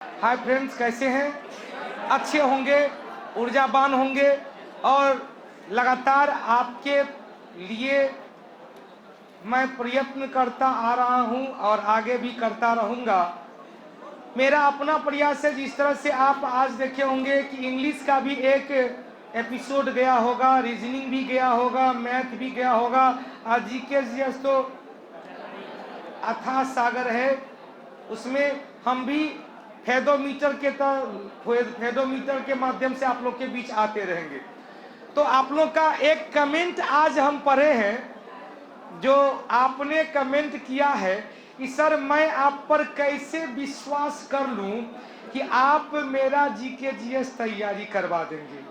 Hi friends, कैसे हैं? अच्छे होंगे, ऊर्जावान होंगे और लगातार आपके लिए मैं प्रयत्न करता आ रहा हूं और आगे भी करता रहूंगा। मेरा अपना प्रयास है। जिस तरह से आप आज देखे होंगे कि इंग्लिश का भी एक एपिसोड गया होगा, रीजनिंग भी गया होगा, मैथ भी गया होगा। आज जीके जीएस तो अथाह सागर है, उसमें हम भी फेदोमीटर के माध्यम से आप लोग के बीच आते रहेंगे। तो आप लोग का एक कमेंट आज हम पढ़े हैं, जो आपने कमेंट किया है कि सर मैं आप पर कैसे विश्वास कर लूं कि आप मेरा जीके जीएस तैयारी करवा देंगे,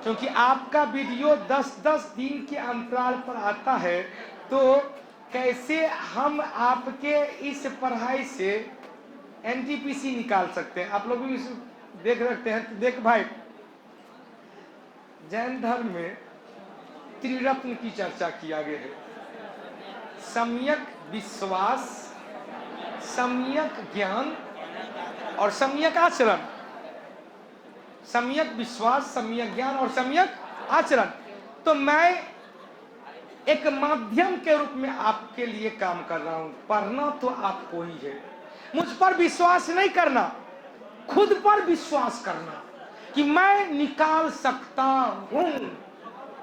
क्योंकि आपका वीडियो 10-10 दिन के अंतराल पर आता है। तो कैसे हम आपके इस पढ़ाई से एनटीपीसी निकाल सकते हैं? आप लोग भी देख रखते हैं। तो देख भाई, जैन धर्म में त्रिरत्न की चर्चा किया गया है: सम्यक विश्वास, सम्यक ज्ञान और सम्यक आचरण। सम्यक विश्वास, सम्यक ज्ञान और सम्यक आचरण। तो मैं एक माध्यम के रूप में आपके लिए काम कर रहा हूं। पढ़ना तो आपको ही है। मुझ पर विश्वास नहीं करना, खुद पर विश्वास करना कि मैं निकाल सकता हूं।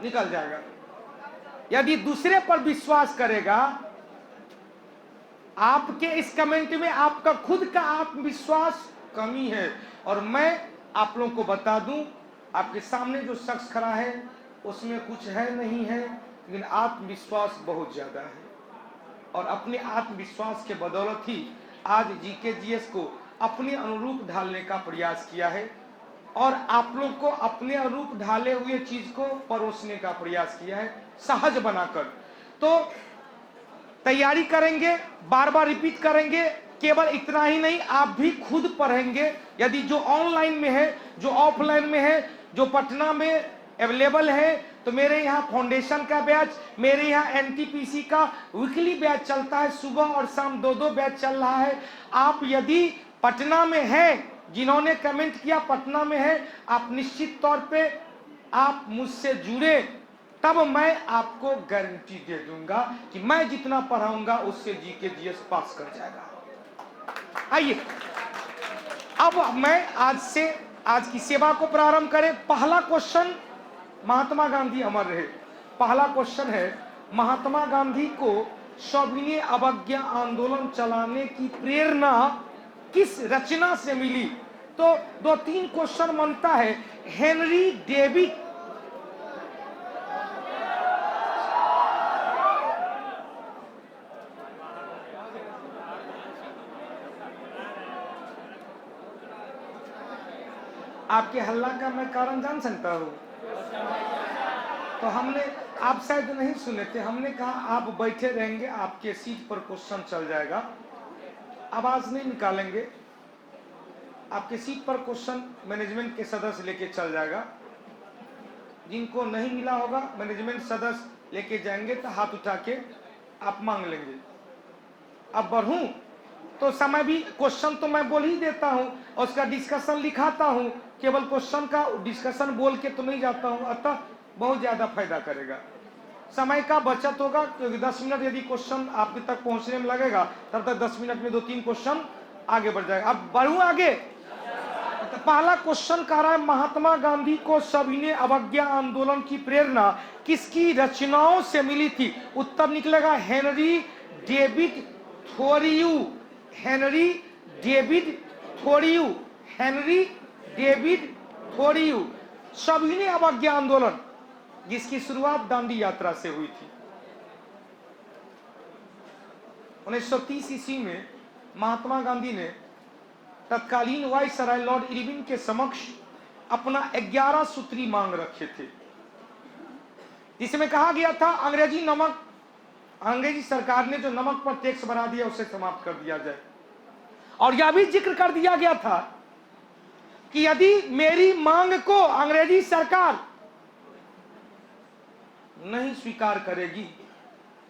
निकल जाएगा। यदि दूसरे पर विश्वास करेगा, आपके इस कमेंट में आपका खुद का आत्मविश्वास कमी है। और मैं आप लोगों को बता दूं, आपके सामने जो शख्स खड़ा है उसमें कुछ है नहीं है, लेकिन आत्मविश्वास बहुत ज्यादा है। और अपने आत्मविश्वास के बदौलत ही आज जीके जीएस को अपने अनुरूप ढालने का प्रयास किया है और आप लोग को अपने अनुरूप ढाले हुए चीज को परोसने का प्रयास किया है, सहज बनाकर। तो तैयारी करेंगे, बार बार रिपीट करेंगे। केवल इतना ही नहीं, आप भी खुद पढ़ेंगे। यदि जो ऑनलाइन में है, जो ऑफलाइन में है, जो पटना में अवेलेबल है, तो मेरे यहाँ फाउंडेशन का बैच, मेरे यहाँ एनटीपीसी का वीकली बैच चलता है। सुबह और शाम 2-2 बैच चल रहा है। आप यदि पटना में हैं, जिन्होंने कमेंट किया पटना में है, आप निश्चित तौर पे आप मुझसे जुड़े, तब मैं आपको गारंटी दे दूंगा कि मैं जितना पढ़ाऊंगा उससे जीके जीएस पास कर जाएगा। आइए, अब मैं आज की सेवा को प्रारंभ करें। पहला क्वेश्चन, महात्मा गांधी अमर रहे। पहला क्वेश्चन है, महात्मा गांधी को सविनय अवज्ञा आंदोलन चलाने की प्रेरणा किस रचना से मिली? तो 2-3 क्वेश्चन बनता है। हेनरी डेविड आपके हल्ला का मैं कारण जान सकता हूं? तो हमने, आप शायद नहीं सुने थे, हमने कहा आप बैठे रहेंगे, आपके सीट पर क्वेश्चन चल जाएगा, आवाज नहीं निकालेंगे। आपके सीट पर क्वेश्चन मैनेजमेंट के सदस्य लेके चल जाएगा। जिनको नहीं मिला होगा, मैनेजमेंट सदस्य लेके जाएंगे, तो हाथ उठा के आप मांग लेंगे। अब बढ़ूं तो समय भी, क्वेश्चन तो मैं बोल ही देता हूं और उसका डिस्कशन लिखाता हूं। केवल क्वेश्चन का डिस्कशन बोल के तो नहीं जाता हूं, अतः बहुत ज्यादा फायदा करेगा। समय का बचत होगा, क्योंकि 10 मिनट यदि क्वेश्चन आपके तक पहुंचने में लगेगा, तब तक 10 मिनट में 2-3 क्वेश्चन आगे बढ़ जाएगा। अब बढ़ूं आगे, तो पहला क्वेश्चन कह रहा है, महात्मा गांधी को सविनय अवज्ञा आंदोलन की प्रेरणा किसकी रचनाओं से मिली थी? उत्तर निकलेगा Henry David थोरियू। Henry David थोरियू। Henry David थोरियू। सविनय अवज्ञा आंदोलन, जिसकी शुरुआत दांडी यात्रा से हुई थी। 1930 ईस्वी में महात्मा गांधी ने तत्कालीन वायसराय लॉर्ड इरविन के समक्ष अपना 11 सूत्री मांग रखे थे, जिसमें कहा गया था अंग्रेजी सरकार ने जो नमक पर टैक्स बढ़ा दिया उसे समाप्त कर दिया जाए। और यह भी जिक्र कर दिया गया था कि यदि मेरी मांग को अंग्रेजी सरकार नहीं स्वीकार करेगी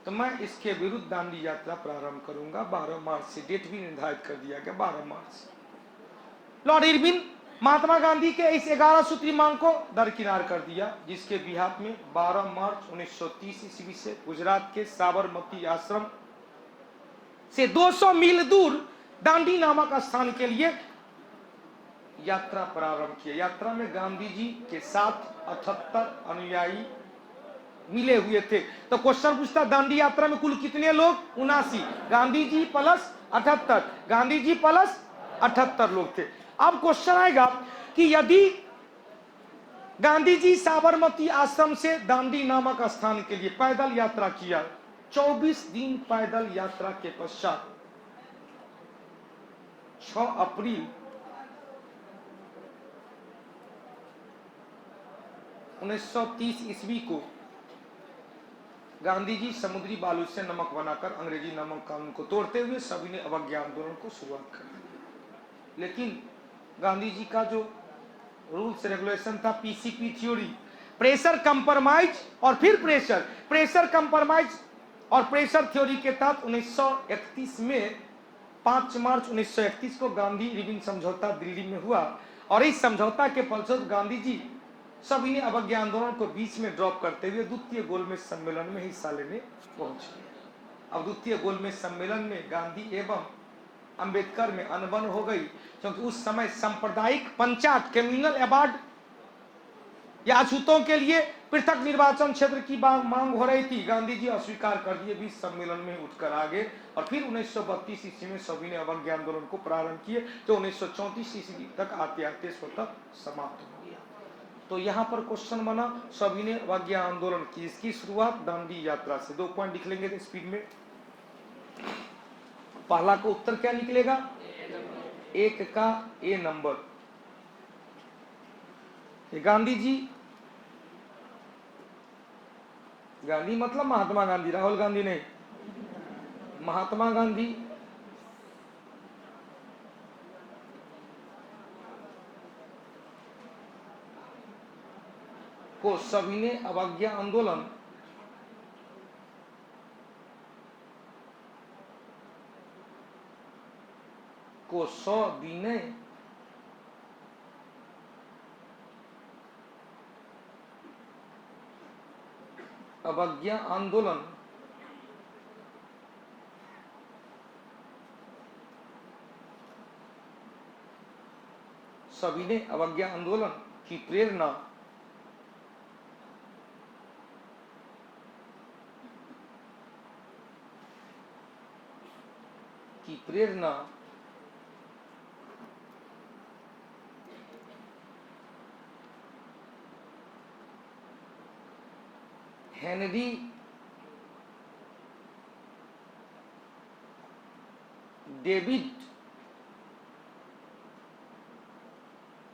तो मैं इसके विरुद्ध दांडी यात्रा प्रारंभ करूंगा। 12 मार्च से डेट भी निर्धारित कर दिया गया, 12 मार्च। लॉर्ड इरविन महात्मा गांधी के इस 11 सूत्री मांग को दरकिनार कर दिया, जिसके बिहाफ में 12 मार्च 1930 ईस्वी से गुजरात के साबरमती आश्रम से 200 मील दूर दांडी नामक स्थान के लिए यात्रा प्रारंभ किया। यात्रा में गांधी जी के साथ 78 अनुयायी मिले हुए थे। तो क्वेश्चन पूछता, दांडी यात्रा में कुल कितने लोग? 79। गांधी जी प्लस 78, गांधी जी प्लस 78 लोग थे। अब क्वेश्चन आएगा कि यदि गांधी जी साबरमती आश्रम से दांडी नामक स्थान के लिए पैदल यात्रा किया, 24 दिन पैदल यात्रा के पश्चात 6 अप्रैल 1930 ईस्वी को गांधी जी समुद्री बालू से नमक बनाकर अंग्रेजी नमक कानून को तोड़ते हुए सभी ने अवज्ञा आंदोलन को शुरुआत कर दी। लेकिन गांधी जी का जो रूल्स रेगुलेशन था, पीसीपी थ्योरी, प्रेशर कंप्रोमाइज और फिर प्रेशर कंप्रोमाइज और प्रेशर थ्योरी के तहत 1931 में 5 मार्च 1931 को गांधी इरविन समझौता दिल्ली में हुआ और इस समझौता के फलस्वरूप गांधी जी सभी ने अवज्ञा आंदोलन को बीच में ड्रॉप करते हुए द्वितीय गोलमेज सम्मेलन में हिस्सा लेने पहुंचे। अब द्वितीय गोलमेज सम्मेलन में गांधी एवं अंबेडकर में अनबन हो गई, क्योंकि उस समय सांप्रदायिक पंचायत कम्युनल अवार्ड या अछूतों के लिए पृथक निर्वाचन क्षेत्र की मांग हो रही थी। गांधी जी अस्वीकार कर दिए, बीच सम्मेलन में उठकर आगे और फिर 1932 ईस्वी में सभी ने अवज्ञा आंदोलन को प्रारंभ किए, जो 1934 ईस्वी तक आते आते स्वतः समाप्त हो गया। तो यहाँ पर क्वेश्चन बना, सभी ने अवज्ञा आंदोलन की, इसकी शुरुआत दांडी यात्रा से। 2 पॉइंट लिख लेंगे स्पीड में। पहला का उत्तर क्या निकलेगा? 1 का ए नंबर। गांधी मतलब महात्मा गांधी, राहुल गांधी नहीं, महात्मा गांधी को सभी ने अवज्ञा आंदोलन को सविनय अवज्ञा आंदोलन सविनय अवज्ञा आंदोलन की प्रेरणा हेनरी डेविड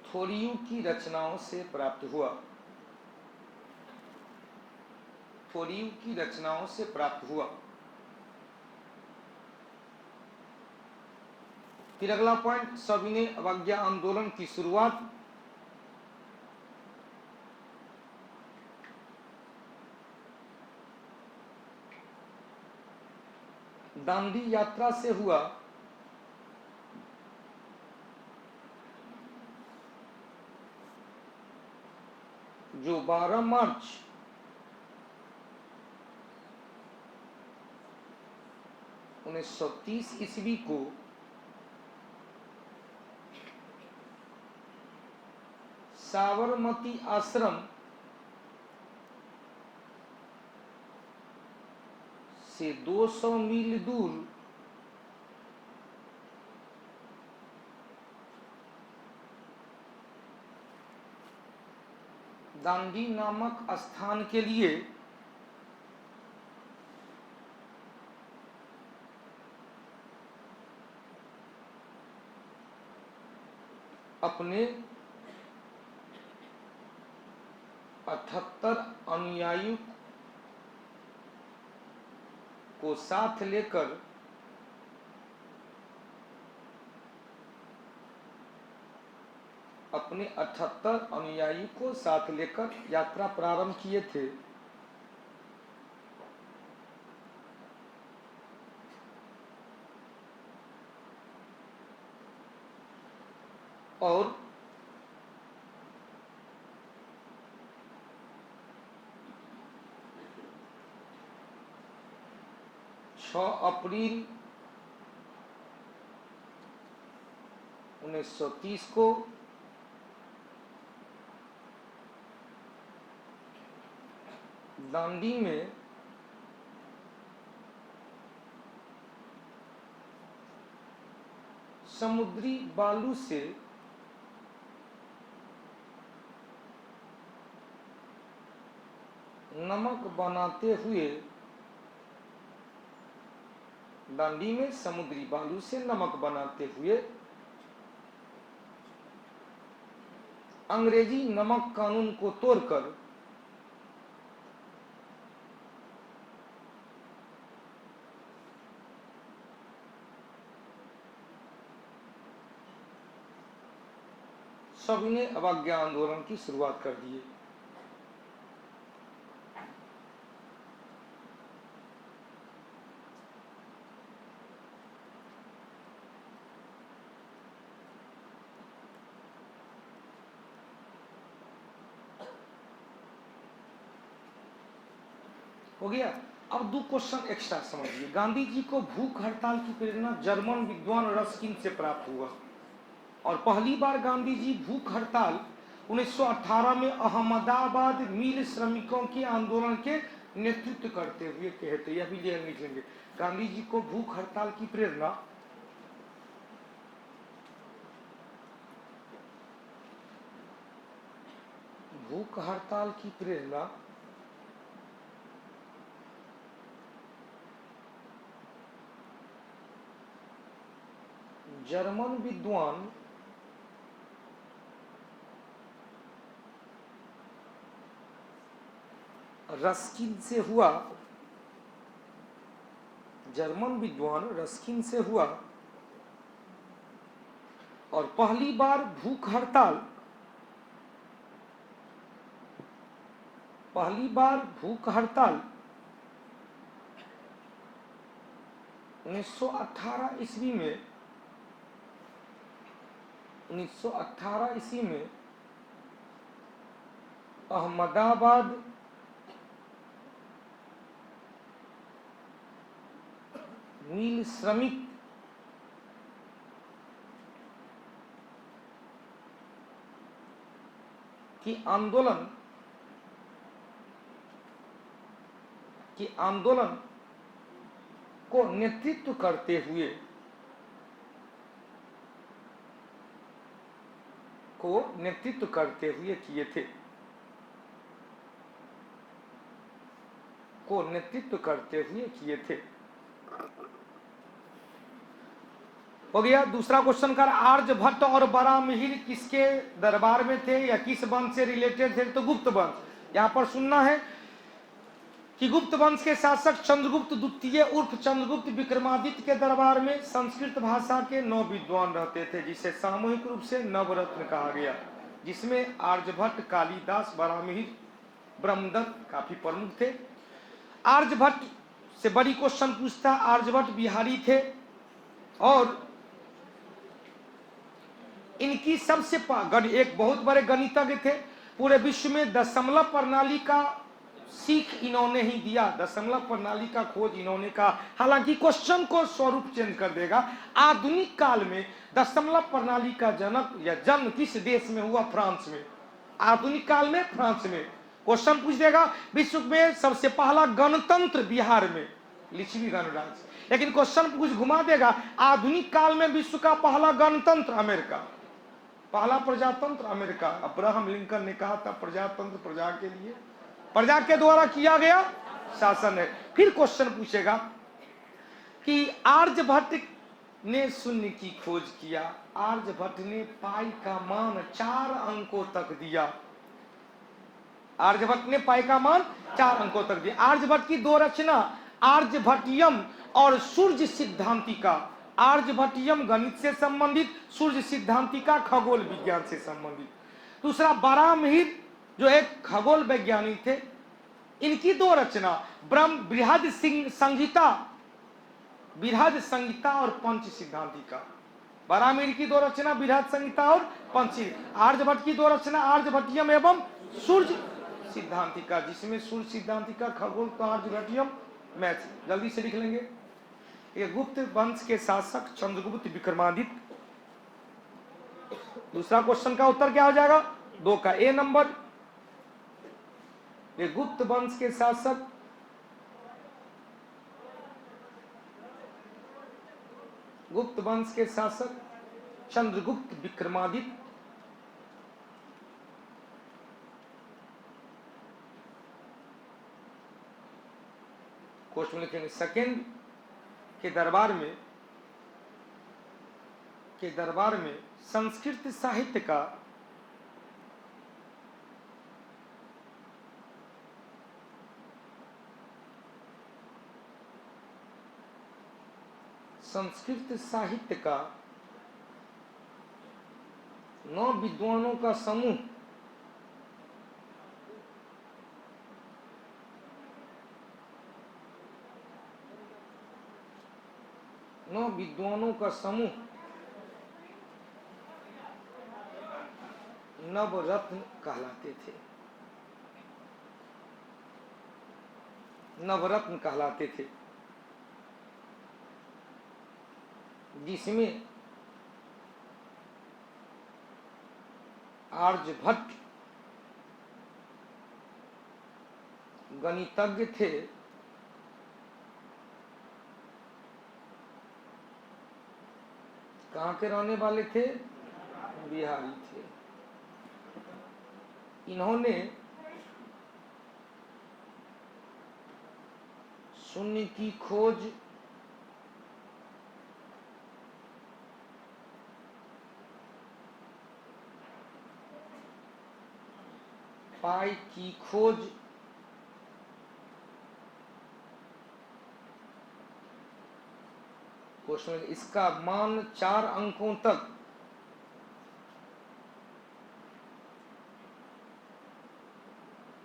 थोरियू की रचनाओं से प्राप्त हुआ। फिर अगला पॉइंट, सविनय अवज्ञा आंदोलन की शुरुआत दांडी यात्रा से हुआ, जो 12 मार्च 1930 ईस्वी को साबरमती आश्रम से 200 मील दूर दांडी नामक स्थान के लिए अपने 78 अनुयायियों को साथ लेकर यात्रा प्रारंभ किए थे। और 6 अप्रैल 1930 को दांडी में समुद्री बालू से नमक बनाते हुए, दांडी में समुद्री बालू से नमक बनाते हुए अंग्रेजी नमक कानून को तोड़कर सविनय अवज्ञा आंदोलन की शुरुआत कर दी। हो गया। अब 2 क्वेश्चन एक्स्ट्रा समझिए। गांधी जी को भूख हड़ताल की प्रेरणा जर्मन विद्वान रस्किन से प्राप्त हुआ और पहली बार गांधी जी भूख हड़ताल 1918 में अहमदाबाद मिल श्रमिकों के आंदोलन के नेतृत्व करते हुए कहते, यह भी लिख लेंगे। गांधी जी को भूख हड़ताल की प्रेरणा जर्मन विद्वान रस्किन से हुआ। जर्मन विद्वान रस्किन से हुआ और पहली बार भूख हड़ताल 1918 ईस्वी में 1918 ईस्वी में अहमदाबाद मिल श्रमिक की आंदोलन को नेतृत्व करते हुए किए थे। हो गया। दूसरा क्वेश्चन कर, आर्यभट्ट और बराहमिहिर किसके दरबार में थे या किस वंश से रिलेटेड थे? तो गुप्त वंश। यहां पर सुनना है कि गुप्त वंश के शासक चंद्रगुप्त द्वितीय उर्फ चंद्रगुप्त विक्रमादित्य के दरबार में संस्कृत भाषा के 9 विद्वान रहते थे, जिसे सामूहिक रूप से नवरत्न कहा गया, जिसमें आर्यभट्ट, कालिदास, बराहमिहिर, ब्रह्मदत्त काफी प्रमुख थे। आर्यभट्ट से बड़ी क्वेश्चन पूछता। आर्यभट्ट बिहारी थे और इनकी सबसे एक बहुत बड़े गणितज्ञ थे। पूरे विश्व में दशमलव प्रणाली का सीख इन्होंने ही दिया, दशमलव प्रणाली का खोज इन्होंने का। हालांकि क्वेश्चन को स्वरूप चेंज कर देगा। आधुनिक काल में दशमलव प्रणाली का जन्म किस देश में हुआ? फ्रांस में। आधुनिक काल में फ्रांस में। क्वेश्चन पूछ देगा विश्व में सबसे पहला गणतंत्र बिहार में, लिच्छवी गणराज्य। लेकिन क्वेश्चन कुछ घुमा देगा, आधुनिक काल में विश्व का पहला गणतंत्र अमेरिका, पहला प्रजातंत्र अमेरिका। अब्राहम लिंकन ने कहा था प्रजातंत्र प्रजा के लिए, प्रजा के द्वारा किया गया शासन है। फिर क्वेश्चन पूछेगा कि आर्यभट्ट ने शून्य की खोज किया। आर्यभट्ट ने पाई का मान 4 अंकों तक दिया। आर्यभट्ट ने पाई का मान 4 अंकों तक दिया। आर्यभट्ट की 2 रचना, आर्यभट्टियम और सूर्य सिद्धांतिका। आर्यभट्टियम गणित से संबंधित, सूर्य सिद्धांतिका खगोल विज्ञान से संबंधित। दूसरा बराहमिहिर जो एक खगोल वैज्ञानिक थे, इनकी 2 रचना, बृहद संहिता और पंच सिद्धांतिका। बारामीर की दो रचना बृहद संहिता और पंचशील। आर्यभट्ट की दो रचना आर्यभट्टियम एवं सूर्य सिद्धांतिका, जिसमें सूर्य सिद्धांतिका, खगोल तो आर्यभट्टियम, मैथ जल्दी से लिख लेंगे। ये गुप्त वंश के शासक चंद्रगुप्त विक्रमादित्य। दूसरा क्वेश्चन का उत्तर क्या हो जाएगा? 2 का ए नंबर। ये गुप्त वंश के शासक चंद्रगुप्त विक्रमादित्य। क्वेश्चन लिखेंगे सेकेंड के दरबार में संस्कृत साहित्य का नौ विद्वानों का समूह नवरत्न कहलाते थे, जिसमें आर्यभट्ट गणितज्ञ थे, कहाँ के रहने वाले थे? बिहारी थे। इन्होंने शून्य की खोज पाई की खोज क्वेश्चन, इसका मान 4 अंकों तक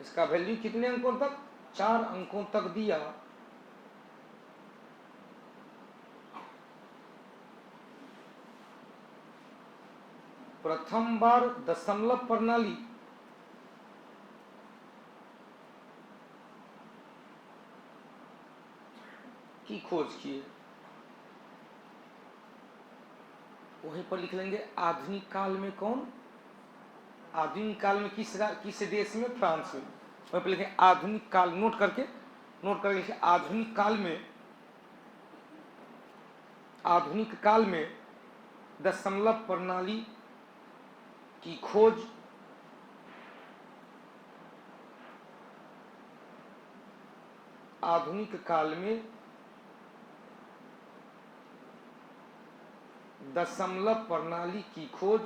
इसका वैल्यू कितने अंकों तक? 4 अंकों तक दिया। प्रथम बार दशमलव प्रणाली की खोज किए। वहीं पर लिख लेंगे आधुनिक काल में कौन? आधुनिक काल में किस देश में? फ्रांस में। वहीं पर लिखें आधुनिक काल, नोट करके लिखें आधुनिक काल में दशमलव प्रणाली की खोज आधुनिक काल में दशमलव प्रणाली की खोज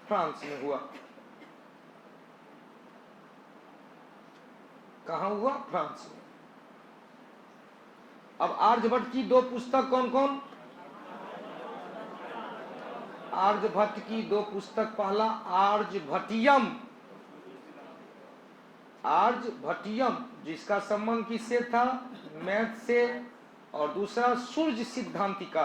फ्रांस में हुआ। कहाँ हुआ? फ्रांस में। अब आर्यभट्ट की 2 पुस्तक कौन कौन? आर्यभट्ट की 2 पुस्तक, पहला आर्यभट्टियम, जिसका संबंध किससे था? मैथ से। और दूसरा सूर्य सिद्धांतिका,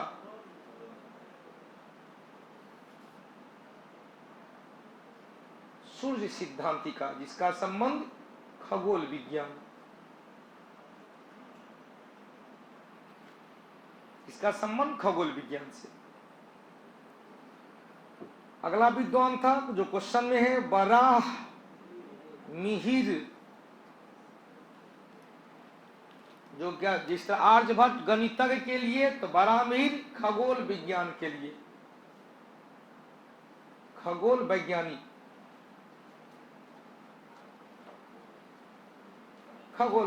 जिसका संबंध खगोल विज्ञान, से। अगला विद्वान था जो क्वेश्चन में है, बराहमिहिर, जो क्या, जिस तरह आर्यभट्ट गणितज्ञ के लिए, तो बराहमिहिर खगोल विज्ञान के लिए, खगोल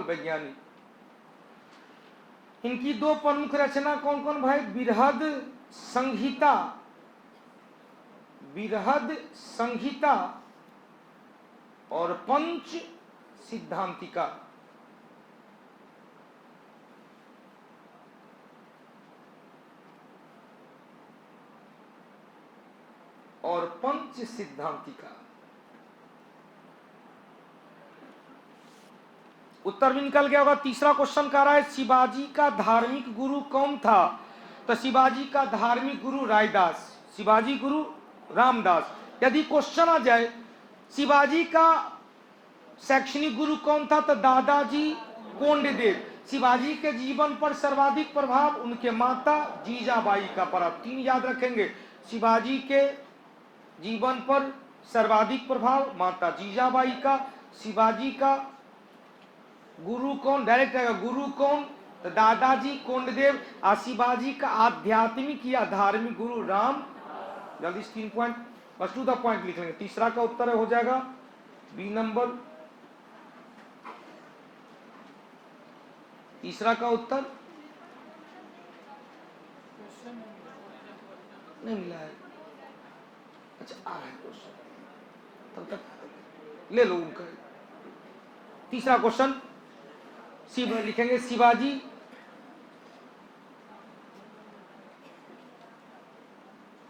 वैज्ञानिक, इनकी 2 प्रमुख रचना कौन कौन भाई? बृहद संहिता और पंच सिद्धांतिका। उत्तर भी निकल गया होगा। तीसरा क्वेश्चन कह रहा है शिवाजी का धार्मिक गुरु कौन था? तो शिवाजी का धार्मिक गुरु रायदास, शिवाजी गुरु रामदास। यदि क्वेश्चन आ जाए शिवाजी का शैक्षणिक गुरु कौन था, तो दादाजी कोंडदेव। शिवाजी के जीवन पर सर्वाधिक प्रभाव उनके माता जीजाबाई का पड़ा। 3 याद रखेंगे, शिवाजी के जीवन पर सर्वाधिक प्रभाव माता जीजाबाई का। शिवाजी का गुरु कौन, डायरेक्ट आएगा, गुरु कौन, तो दादाजी कोंडदेव। और शिवाजी का आध्यात्मिक या धार्मिक गुरु राम। जल्दी 3 पॉइंट, बस टू द पॉइंट लिख लेंगे। तीसरा का उत्तर हो जाएगा बी नंबर। तीसरा का उत्तर नहीं मिला है। अच्छा आ रहा है क्वेश्चन, तब तक ले लो उनका। तीसरा क्वेश्चन शिव लिखेंगे, शिवाजी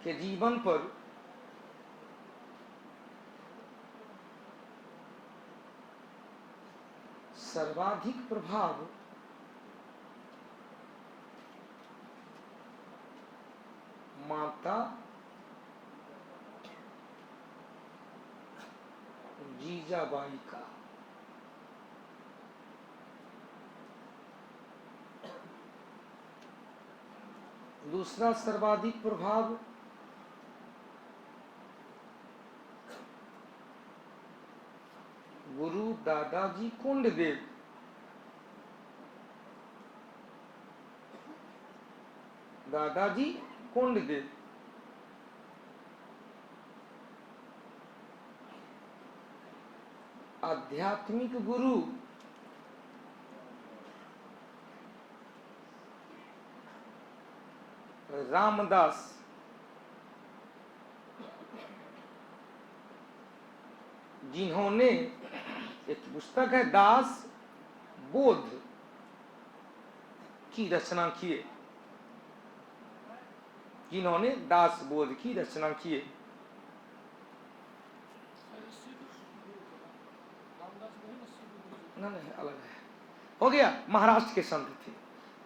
के जीवन पर सर्वाधिक प्रभाव माता जीजाबाई का। दूसरा सर्वाधिक प्रभाव गुरु दादाजी कोंडदेव। दादाजी कोंडदेव। आध्यात्मिक गुरु रामदास। जिन्होंने, एक पुस्तक है दास बोध की रचना किए, जिन्होंने दास बोध की रचना किए। नहीं अलग है, हो गया। महाराष्ट्र के संत थे।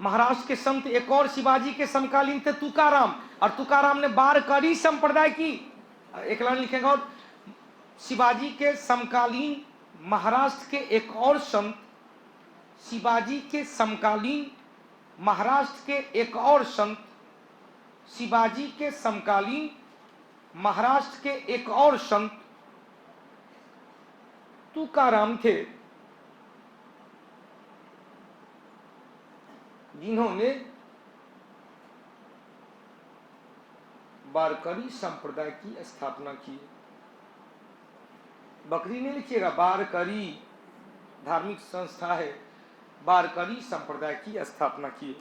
महाराष्ट्र के संत एक और शिवाजी के समकालीन थे तुकाराम, और तुकाराम ने वारकरी संप्रदाय की। एक लाइन लिखेगा, और शिवाजी के समकालीन महाराष्ट्र के एक और संत, शिवाजी के समकालीन महाराष्ट्र के एक और संत, शिवाजी के समकालीन महाराष्ट्र के एक और संत तुकाराम थे, जिन्होंने वारकरी संप्रदाय की स्थापना की। बकरी नहीं लिखिएगा, वारकरी धार्मिक संस्था है, वारकरी संप्रदाय की स्थापना की।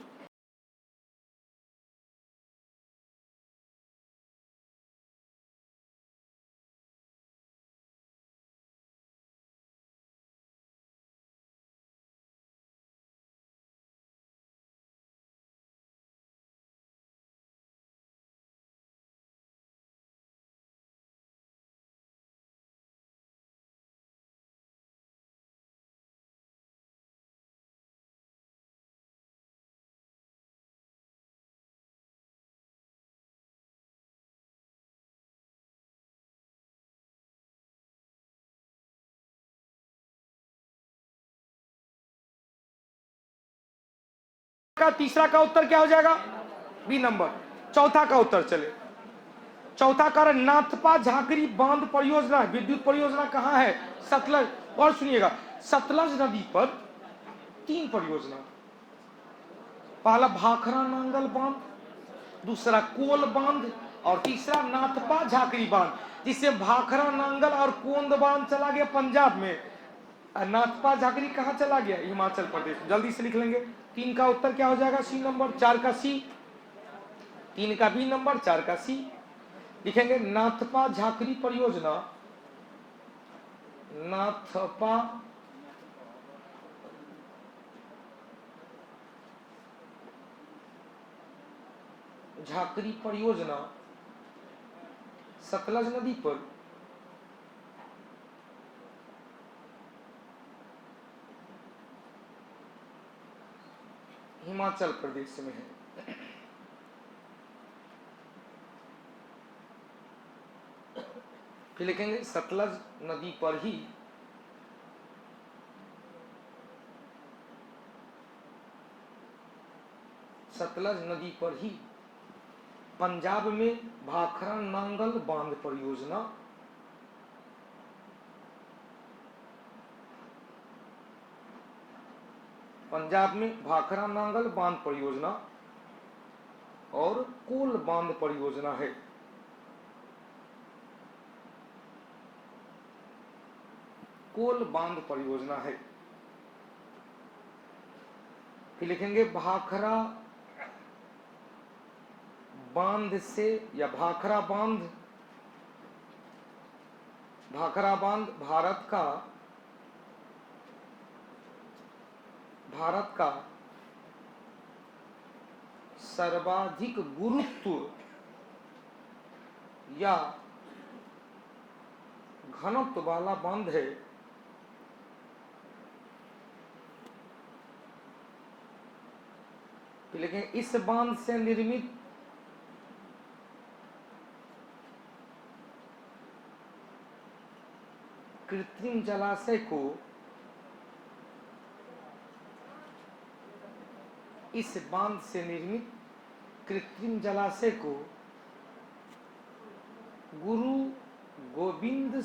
का तीसरा का उत्तर क्या हो जाएगा? B number. चौथा का उत्तर चले। चौथा कारण नाथपा झाकरी बांध परियोजना, विद्युत परियोजना कहां है? सतलज। और सुनिएगा, सतलज नदी पर 3 परियोजना, पहला भाखरा नांगल बांध, दूसरा कोल बांध, और तीसरा नाथपा झाकरी बांध, जिससे भाखरा नांगल और कोंद बांध चला गया पंजाब में, नाथपा झाकरी कहां चला गया? हिमाचल प्रदेश। जल्दी से लिख लेंगे। 3 का उत्तर क्या हो जाएगा? सी नंबर। 4 का सी, 3 का बी नंबर, 4 का सी। लिखेंगे नाथपा झाकरी परियोजना, नाथपा झाकरी परियोजना सतलज नदी पर हिमाचल प्रदेश में है। फिर लिखेंगे सतलज नदी पर ही सतलज नदी पर ही पंजाब में भाखरा नांगल बांध परियोजना, पंजाब में भाखरा नांगल बांध परियोजना और कोल बांध परियोजना है। कोल बांध परियोजना है। फिर लिखेंगे भाखरा बांध से या भाखरा बांध भारत का सर्वाधिक गुरुत्व या घनत्व वाला बांध है। लेकिन इस बांध से निर्मित कृत्रिम जलाशय को गुरु गोविंद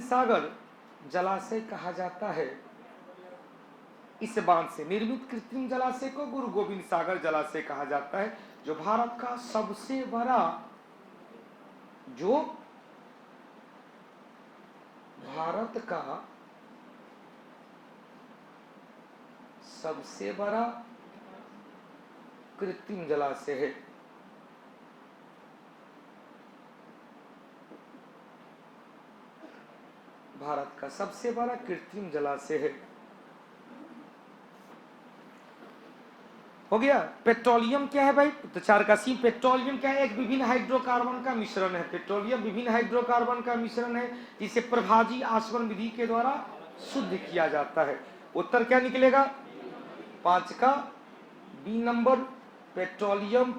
सागर जलाशय कहा जाता है। इस बांध से निर्मित कृत्रिम जलाशय को गुरु गोविंद सागर जलाशय कहा जाता है, जो भारत का सबसे बड़ा कृत्रिम जलाशय है। भारत का सबसे बड़ा कृत्रिम जलाशय है। हो गया। पेट्रोलियम क्या है भाई? तो 4 का सी। पेट्रोलियम क्या है? एक विभिन्न हाइड्रोकार्बन का मिश्रण है। पेट्रोलियम विभिन्न हाइड्रोकार्बन का मिश्रण है जिसे प्रभाजी आसवन विधि के द्वारा शुद्ध किया जाता है। उत्तर क्या निकलेगा? 5 का बी नंबर। पेट्रोलियम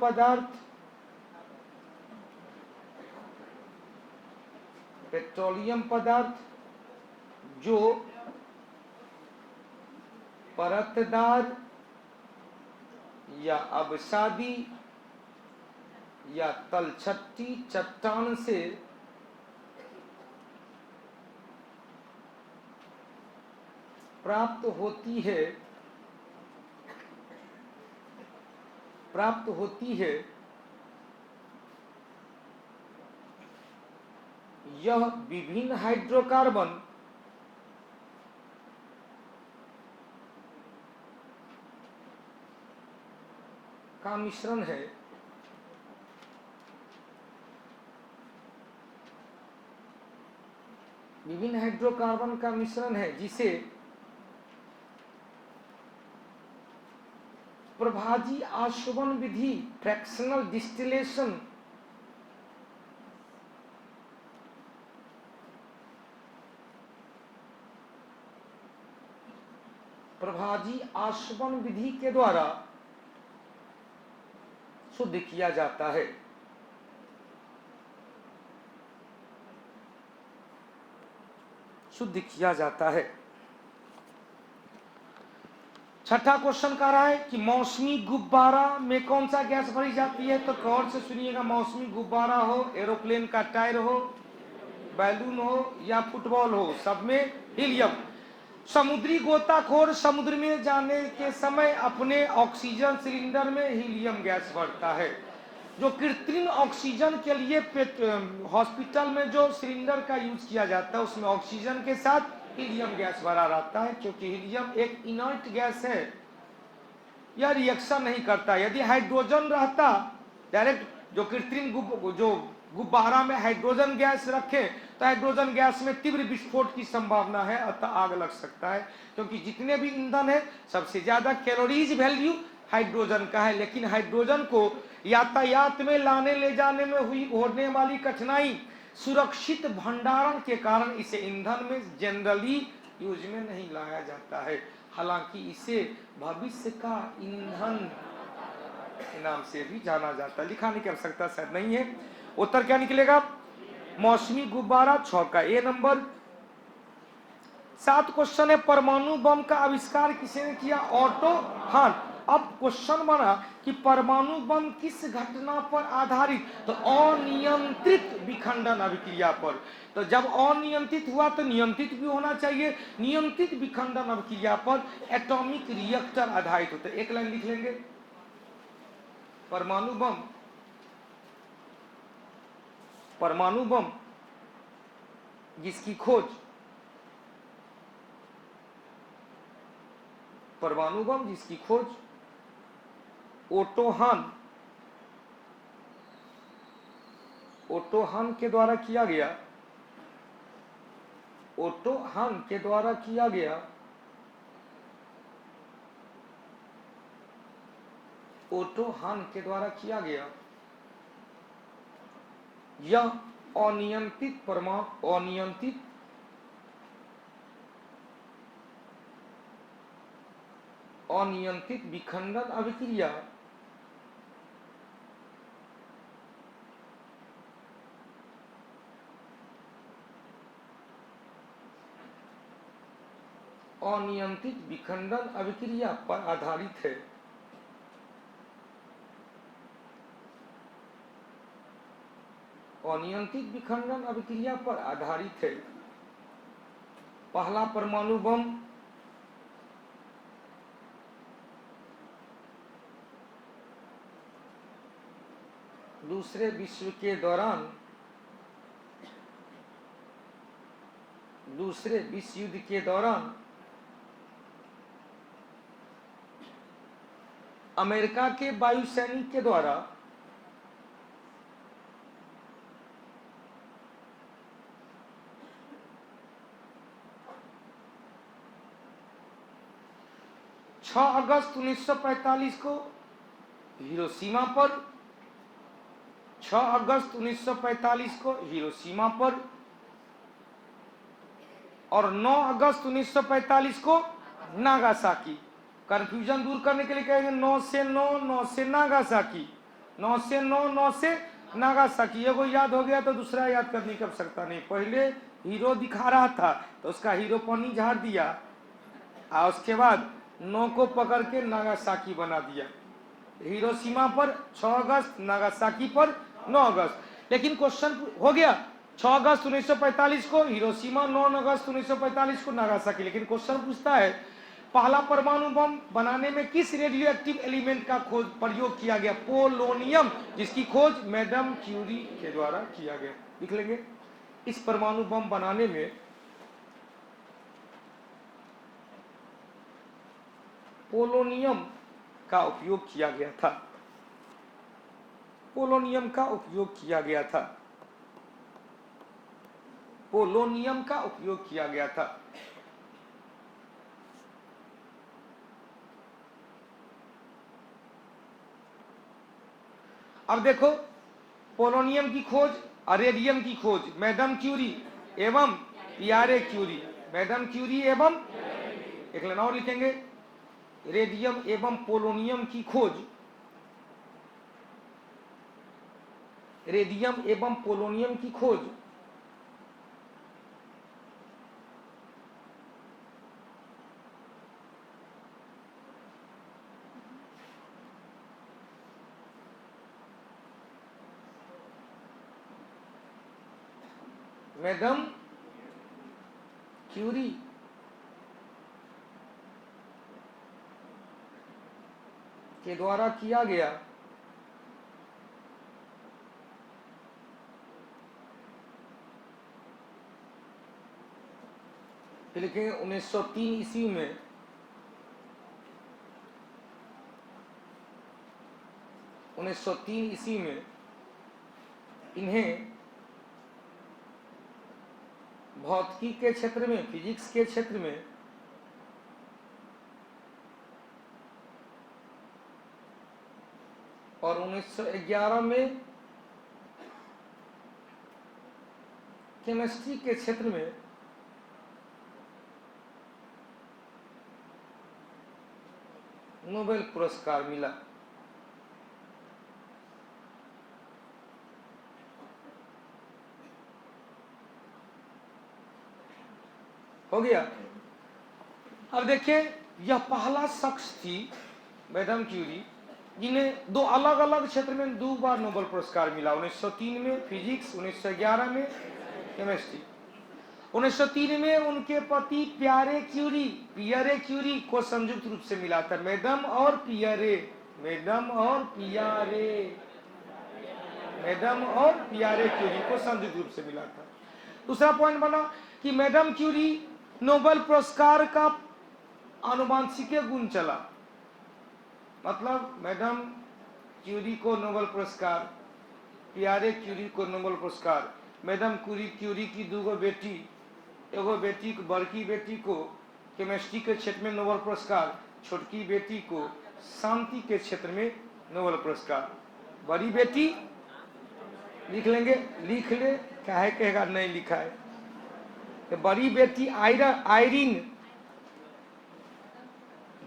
पदार्थ जो परतदार या अवसादी या तलछटी चट्टान से प्राप्त होती है, यह विभिन्न हाइड्रोकार्बन का मिश्रण है। विभिन्न हाइड्रोकार्बन का मिश्रण है जिसे प्रभाजी आशोवन विधि फ्रैक्शनल डिस्टिलेशन विधि के द्वारा शुद्ध किया जाता है। छठा क्वेश्चन कह रहा है कि मौसमी गुब्बारा में कौन सा गैस भरी जाती है? तो गौर से सुनिएगा। मौसमी गुब्बारा हो, एरोप्लेन का टायर हो, बैलून हो या फुटबॉल हो, सब में हीलियम। समुद्री गोताखोर समुद्र में जाने के समय अपने ऑक्सीजन सिलेंडर में हीलियम गैस भरता है। जो कृत्रिम ऑक्सीजन के लिए हॉस्पिटल में जो सिलेंडर का यूज किया जाता है उसमें ऑक्सीजन के साथ हीलियम गैस भरा रहता है, क्योंकि हीलियम एक इनर्ट गैस है, यह रिएक्शन नहीं करता। यदि हाइड्रोजन रहता डायरेक्ट, जो कृत्रिम गुब्बारा में हाइड्रोजन गैस रखे तो हाइड्रोजन गैस में तीव्र विस्फोट की संभावना है, अतः आग लग सकता है। क्योंकि जितने भी ईंधन है सबसे ज्यादा कैलोरीज वैल्यू हाइड्रोजन का है, लेकिन हाइड्रोजन को यातायात में लाने ले जाने में होने वाली कठिनाई, सुरक्षित भंडारण के कारण इसे ईंधन में जनरली यूज में नहीं लाया जाता है, हालांकि इसे भविष्य का ईंधन के नाम से भी जाना जाता है। लिखाने की आवश्यकता शायद नहीं है। उत्तर क्या निकलेगा? मौसमी गुब्बारा 6 का ए नंबर। 7 क्वेश्चन है, परमाणु बम का आविष्कार किसने किया? ऑटो हन। अब क्वेश्चन बना कि परमाणु बम किस घटना पर आधारित? तो अनियंत्रित विखंडन अभिक्रिया पर। तो जब अनियंत्रित हुआ तो नियंत्रित भी होना चाहिए। नियंत्रित विखंडन अभिक्रिया पर एटॉमिक रिएक्टर आधारित होते। एक लाइन लिख लेंगे, परमाणु बम जिसकी खोज परमाणु बम जिसकी खोज ओटो हन के द्वारा किया गया। ओटो हन के द्वारा किया गया। ओटो हन के द्वारा किया गया। यह अनियंत्रित विखंडन अभिक्रिया अनियंत्रित विखंडन अभिक्रिया पर आधारित है। अनियंत्रित विखंडन अभिक्रिया पर आधारित है। पहला परमाणु बम दूसरे विश्व युद्ध के दौरान अमेरिका के वायुसैनिक के द्वारा अगस्त 1945 को हिरोशिमा पर 6 अगस्त 1945 को हिरोशिमा पर और 9 अगस्त 1945 को नागासाकी। कंफ्यूजन दूर करने के लिए कहेंगे 9 से 9 से नागासाकी, 9 से 9 से नागासाकी। एगो याद हो गया तो दूसरा याद करने की आवश्यकता नहीं। पहले हीरो दिखा रहा था तो उसका हीरो पानी झाड़ दिया और उसके बाद 9 को पकड़ के नागासाकी बना दिया। हिरोशिमा पर 6 अगस्त, नागासाकी पर 9 अगस्त। लेकिन क्वेश्चन हो गया 6 अगस्त 1945 को हिरोशिमा, 9 अगस्त 1945 को नागासाकी। लेकिन क्वेश्चन पूछता है पहला परमाणु बम बनाने में किस रेडियो एक्टिव एलिमेंट का खोज प्रयोग किया गया? पोलोनियम, जिसकी खोज मैडम क्यूरी के द्वारा किया गया। लिख लेंगे, इस परमाणु बम बनाने में पोलोनियम का उपयोग किया गया था। पोलोनियम का उपयोग किया गया था। पोलोनियम का उपयोग किया गया था। अब देखो, पोलोनियम की खोज और रेडियम की खोज मैडम क्यूरी एवं पियारे क्यूरी। मैडम क्यूरी एवं, एक लाइन और लिखेंगे, रेडियम एवं पोलोनियम की खोज, रेडियम एवं पोलोनियम की खोज मैडम क्यूरी के द्वारा किया गया। लिखेंगे 1903 ईस्वी में 1903 ईस्वी में इन्हें भौतिकी के क्षेत्र में, फिजिक्स के क्षेत्र में और 1911 में केमिस्ट्री के क्षेत्र में नोबेल पुरस्कार मिला। हो गया। अब देखिए, यह पहला शख्स थी मैडम क्यूरी जिन्हें 2 अलग अलग क्षेत्र में 2 बार नोबेल पुरस्कार मिला। 1903 में फिजिक्स, 1911 में केमिस्ट्री। 1903 में उनके पति पियरे क्यूरी को संयुक्त रूप से मिला था। मैडम और पियरे क्यूरी को संयुक्त रूप से मिला था। दूसरा पॉइंट बना कि मैडम क्यूरी नोबेल पुरस्कार का आनुवांशिक गुण चला। मतलब मैडम क्यूरी को नोबेल पुरस्कार, पियरे क्यूरी को नोबेल पुरस्कार। मैडम क्यूरी की 2 बेटी, एगो बेटी को, बड़की बेटी को केमिस्ट्री के क्षेत्र में नोबेल पुरस्कार, छोटकी बेटी को शांति के क्षेत्र में नोबेल पुरस्कार। बड़ी बेटी लिख लेंगे, लिख ले, काहे कहेगा नहीं लिखा है। तो बड़ी बेटी आयरीन,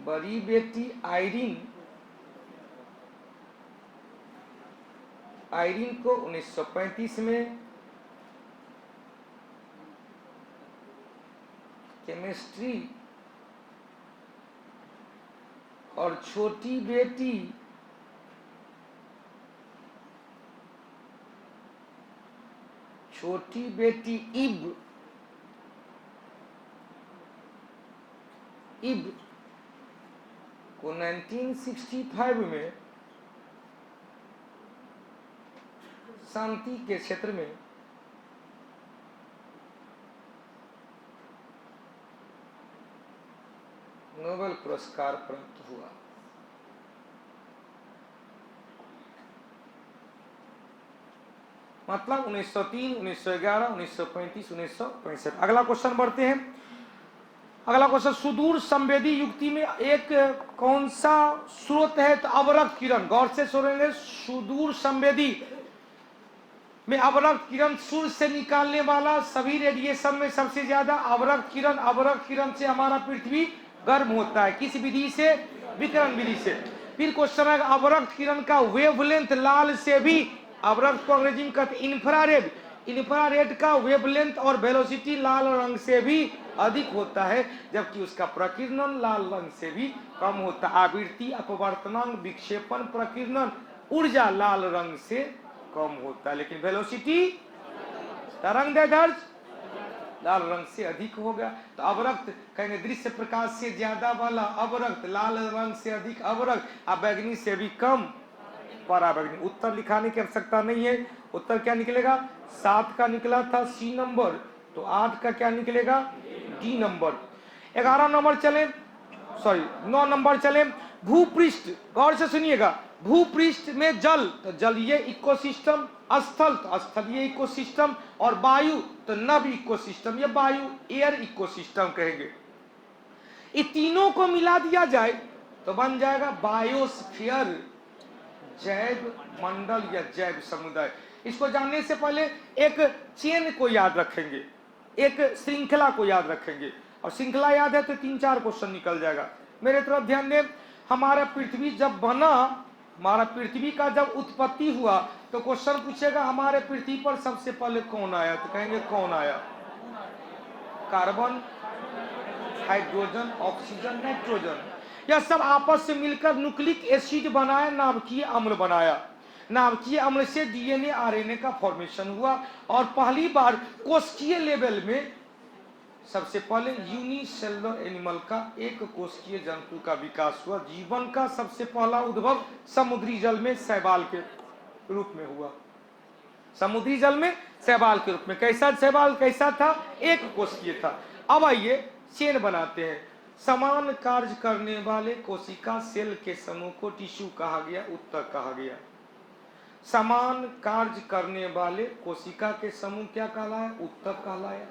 बड़ी बेटी आयरीन को 1935 में केमिस्ट्री, और छोटी बेटी इब को 1965 में शांति के क्षेत्र में नोबेल पुरस्कार प्राप्त हुआ। मतलब 1903, 1911, 1935, 1965। अगला क्वेश्चन बढ़ते हैं। अगला क्वेश्चन, सुदूर संवेदी युक्ति में एक कौन सा स्रोत है? तो अवरक्त किरण। गौर से सुनेंगे। सुदूर संवेदी में अवरक्त किरण, सूर्य से निकालने वाला सभी रेडिएशन में सबसे ज्यादा अवरक्त किरण। अवरक्त किरण से हमारा पृथ्वी गर्म होता है। किस विधि से? विकिरण विधि से। फिर क्वेश्चन है, अवरक्त किरण का वेवलेंथ लाल से भी, अवरक्त को अंग्रेजी में कहते इंफ्रारेड, इंफ्रारेड का वेवलेंथ और वेलोसिटी लाल रंग से भी अधिक होता है, जबकि उसका प्रकीर्णन लाल रंग से भी कम होता है। आवृत्ति, अपवर्तनांक, विक्षेपण, प्रकीर्णन, ऊर्जा लाल रंग से कम होता है, लेकिन वेलोसिटी, तरंगदैर्ध्य लाल रंग से अधिक होगा। तो अवरक्त कहेंगे दृश्य प्रकाश से ज्यादा वाला अवरक्त, लाल रंग से अधिक अवरक्त, बैगनी से भी कम पराबैगनी। उत्तर लिखाने की आवश्यकता नहीं है। उत्तर क्या निकलेगा? 7 का निकला था सी नंबर, तो 8 का क्या निकलेगा? D number. 11 नंबर चले, सॉरी 9 नंबर चले। भूपृष्ठ, गौर से सुनिएगा। भूपृष्ठ में जल, तो जलीय इकोसिस्टम, स्थल तो स्थलीय इकोसिस्टम, और वायु तो नभ इकोसिस्टम, ये वायु एयर इकोसिस्टम कहेंगे। इन तीनों को मिला दिया जाए तो बन जाएगा बायोस्फीयर, जैव मंडल या जैव समुदाय। इसको जानने से पहले एक चेन को याद रखेंगे, एक श्रृंखला को याद रखेंगे, और श्रृंखला याद है तो 3-4 क्वेश्चन निकल जाएगा। मेरे तरफ ध्यान दें। हमारा पृथ्वी जब बना, हमारा पृथ्वी का जब उत्पत्ति हुआ, तो क्वेश्चन पूछेगा हमारे पृथ्वी पर सबसे पहले कौन आया? तो कहेंगे कौन आया? कार्बन, हाइड्रोजन, ऑक्सीजन, नाइट्रोजन, यह सब आपस से मिलकर न्यूक्लिक एसिड बनाया, नाभिकीय अम्ल बनाया। नाभिकीय अम्ल से डीएनए आरएनए का फॉर्मेशन हुआ, और पहली बार कोशिकीय लेवल में सबसे पहले यूनिसेलुलर एनिमल का, एक कोशिकीय जंतु का विकास हुआ। जीवन का सबसे पहला उद्भव समुद्री जल में शैवाल के रूप में हुआ। समुद्री जल में शैवाल के रूप में। कैसा शैवाल कैसा था? एक कोशिकीय था। अब आइए चेन बनाते हैं। समान कार्य करने वाले कोशिका सेल के समूह को टिश्यू कहा गया, उत्तक कहा गया। समान कार्य करने वाले कोशिका के समूह क्या कहलाया? उत्तक कहलाया।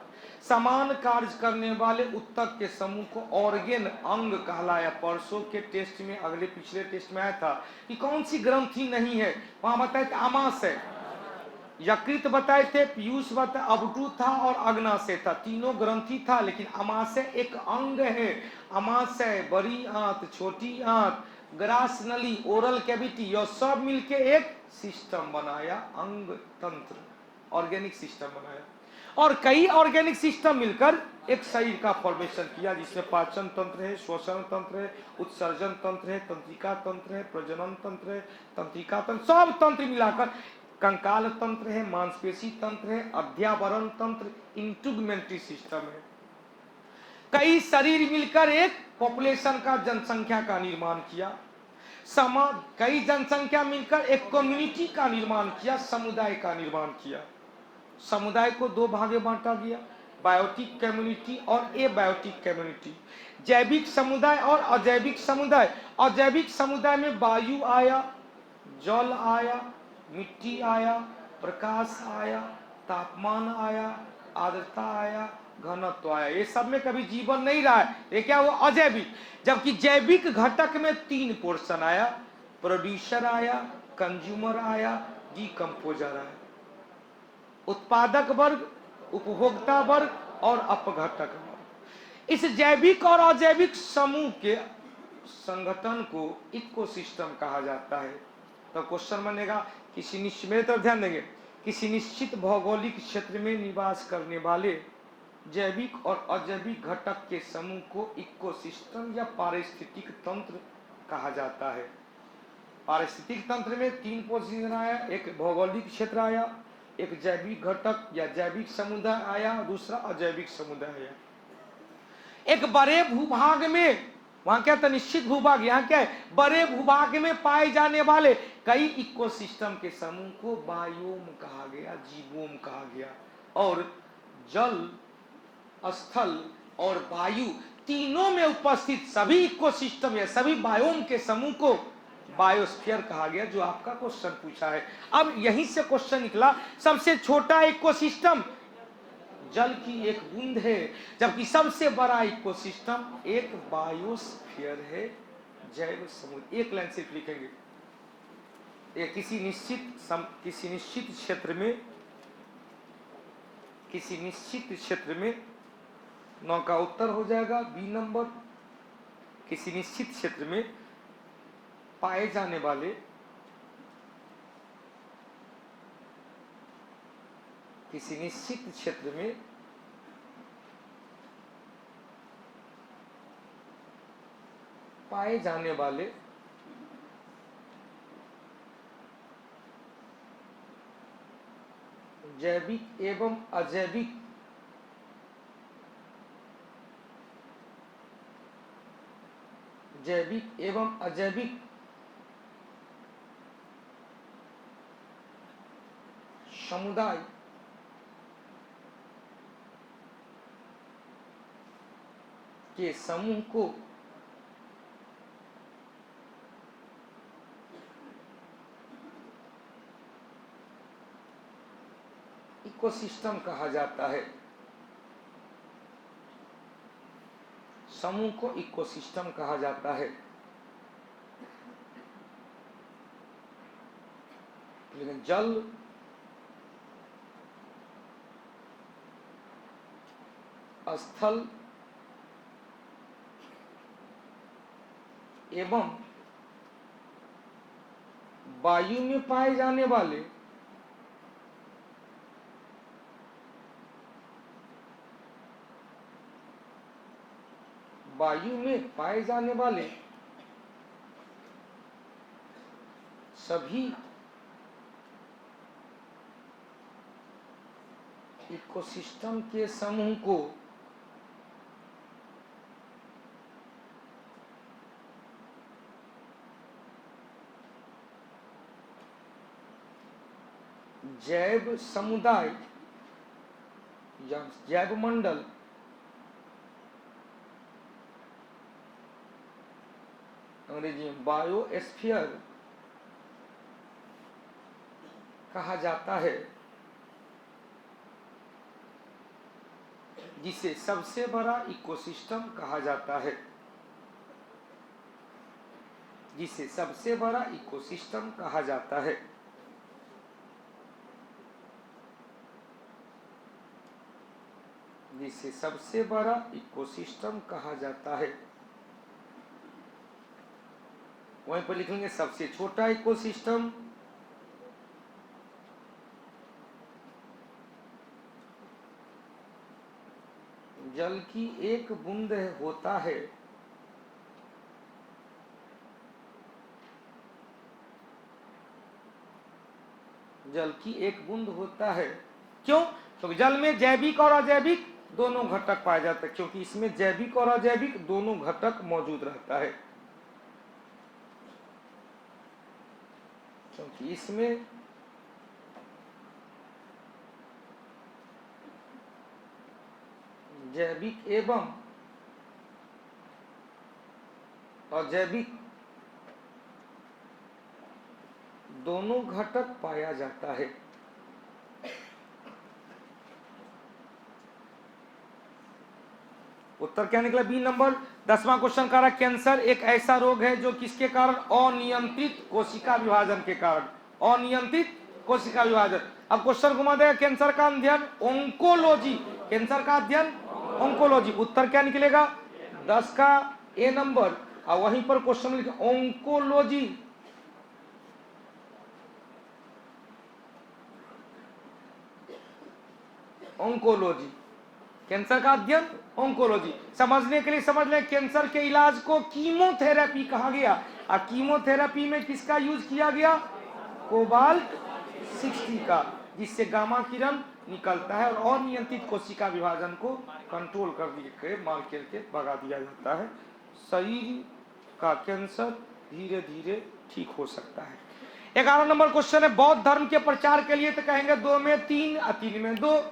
समान कार्य करने वाले उत्तक के समूह को ऑर्गेन, अंग कहलाया। परसों के टेस्ट में, अगले पिछले टेस्ट में आया था कि कौन सी ग्रंथि नहीं है, वहां बताए थे आमाशय, यकृत बताए थे, पीयूष बताए, अबटू था और अग्नाशय था। तीनों ग्रंथि था, लेकिन अमाशय एक अंग है। अमाशय, बड़ी आंत, छोटी आंत, ग्रास नली, ओरल कैविटी, यह सब मिलके एक सिस्टम बनाया, अंग तंत्र, ऑर्गेनिक सिस्टम बनाया। और कई ऑर्गेनिक सिस्टम मिलकर एक शरीर का फॉर्मेशन किया, जिसमें पाचन तंत्र है, श्वसन तंत्र है, उत्सर्जन तंत्र है, तंत्रिका तंत्र है, प्रजनन तंत्र है, तंत्रिका तंत्र, सब तंत्र मिलाकर कंकाल तंत्र है, मांसपेशी तंत्र है, अध्यावरण तंत्र, इंटुगमेंट्री सिस्टम है। कई शरीर मिलकर एक पॉपुलेशन का, जनसंख्या का निर्माण किया। समाज, कई जनसंख्या मिलकर एक कम्युनिटी का निर्माण किया, समुदाय का निर्माण किया। समुदाय को दो भागे बांटा गया, बायोटिक कम्युनिटी और एबायोटिक कम्युनिटी, जैविक समुदाय और अजैविक समुदाय। अजैविक समुदाय में वायु आया, जल आया, मिट्टी आया, प्रकाश आया, तापमान आया, आर्द्रता आया, घनत्व आया। ये सब में कभी जीवन नहीं रहा है, ये क्या वो अजैविक। जबकि जैविक घटक में 3 पोर्शन आया, प्रोड्यूसर आया, कंज्यूमर आया, डिकम्पोजर आया। उत्पादक वर्ग, उपभोक्ता वर्ग और अपघटक वर्ग। इस जैविक और अजैविक समूह के संगठन को इकोसिस्टम कहा जाता है। तो क्वेश्चन बनेगा, किसी निश्चित, मेरे तरफ ध्यान देंगे, किसी निश्चित भौगोलिक क्षेत्र में निवास करने वाले जैविक और अजैविक घटक के समूह को इकोसिस्टम या पारिस्थितिक तंत्र कहा जाता है। पारिस्थितिक तंत्र में 3 पोजीशन आया, एक भौगोलिक क्षेत्र आया, एक जैविक घटक या जैविक समुदाय आया, दूसरा अजैविक समुदाय आया। एक बड़े भूभाग में, वहां क्या था, निश्चित भूभाग, यहाँ क्या है, बड़े भूभाग में पाए जाने वाले कई इकोसिस्टम के समूह को बायोम कहा गया, जीवोम कहा गया। और जल, स्थल और वायु तीनों में उपस्थित सभी इकोसिस्टम या सभी बायोम के समूह को बायोस्फीयर कहा गया, जो आपका क्वेश्चन पूछा है। अब यहीं से क्वेश्चन निकला, सबसे छोटा इकोसिस्टम जल की एक बूंद है, जबकि सबसे बड़ा इकोसिस्टम एक बायोस्फीयर है, जैव समुद्र। एक लाइन सिर्फ लिखेंगे, ये किसी निश्चित क्षेत्र में 9 का उत्तर हो जाएगा बी नंबर। किसी निश्चित क्षेत्र में पाए जाने वाले जैविक एवं अजैविक समुदाय के समूह को इकोसिस्टम कहा जाता है। समूह को इकोसिस्टम कहा जाता है। लेकिन जल, स्थल एवं वायु में पाए जाने वाले सभी इकोसिस्टम के समूह को जैव समुदाय या जैव मंडल अंग्रेजी में बायोस्फीयर कहा जाता है, जिसे सबसे बड़ा इकोसिस्टम कहा जाता है। जिसे सबसे बड़ा इकोसिस्टम कहा जाता है। जिसे सबसे बड़ा इकोसिस्टम कहा जाता है। वहीं पर लिखेंगे सबसे छोटा इकोसिस्टम, जल की एक बूंद होता है, जल की एक बूंद होता है। क्यों? क्योंकि जल में जैविक और अजैविक दोनों घटक पाए जाते हैं, क्योंकि इसमें जैविक और अजैविक दोनों घटक मौजूद रहता है, क्योंकि इसमें जैविक एवं अजैविक दोनों घटक पाया जाता है। उत्तर क्या निकला? B number. 10वां क्वेश्चन का कैंसर एक ऐसा रोग है जो किसके कारण? अनियंत्रित कोशिका विभाजन के कारण, अनियंत्रित कोशिका विभाजन। अब क्वेश्चन घुमा देगा, कैंसर का अध्ययन ओंकोलॉजी, कैंसर का अध्ययन ओंकोलॉजी। उत्तर क्या निकलेगा? 10 का ए नंबर, और वहीं पर क्वेश्चन लिखे ओंकोलॉजी। ओंकोलॉजी, कैंसर का अध्ययन ओंकोलॉजी। समझने के लिए समझ लें, कैंसर के इलाज को कीमोथेरेपी कहा गया, और कीमोथेरेपी में किसका यूज किया गया? कोबाल्ट 60 का, जिससे गामा किरण निकलता है और अनियंत्रित कोशिका विभाजन को कंट्रोल कर के मार करके भगा दिया जाता है। शरीर का कैंसर धीरे धीरे ठीक हो सकता है। 11 नंबर क्वेश्चन है, बौद्ध धर्म के प्रचार के लिए तो कहेंगे 2 में 3 और 3 में 2,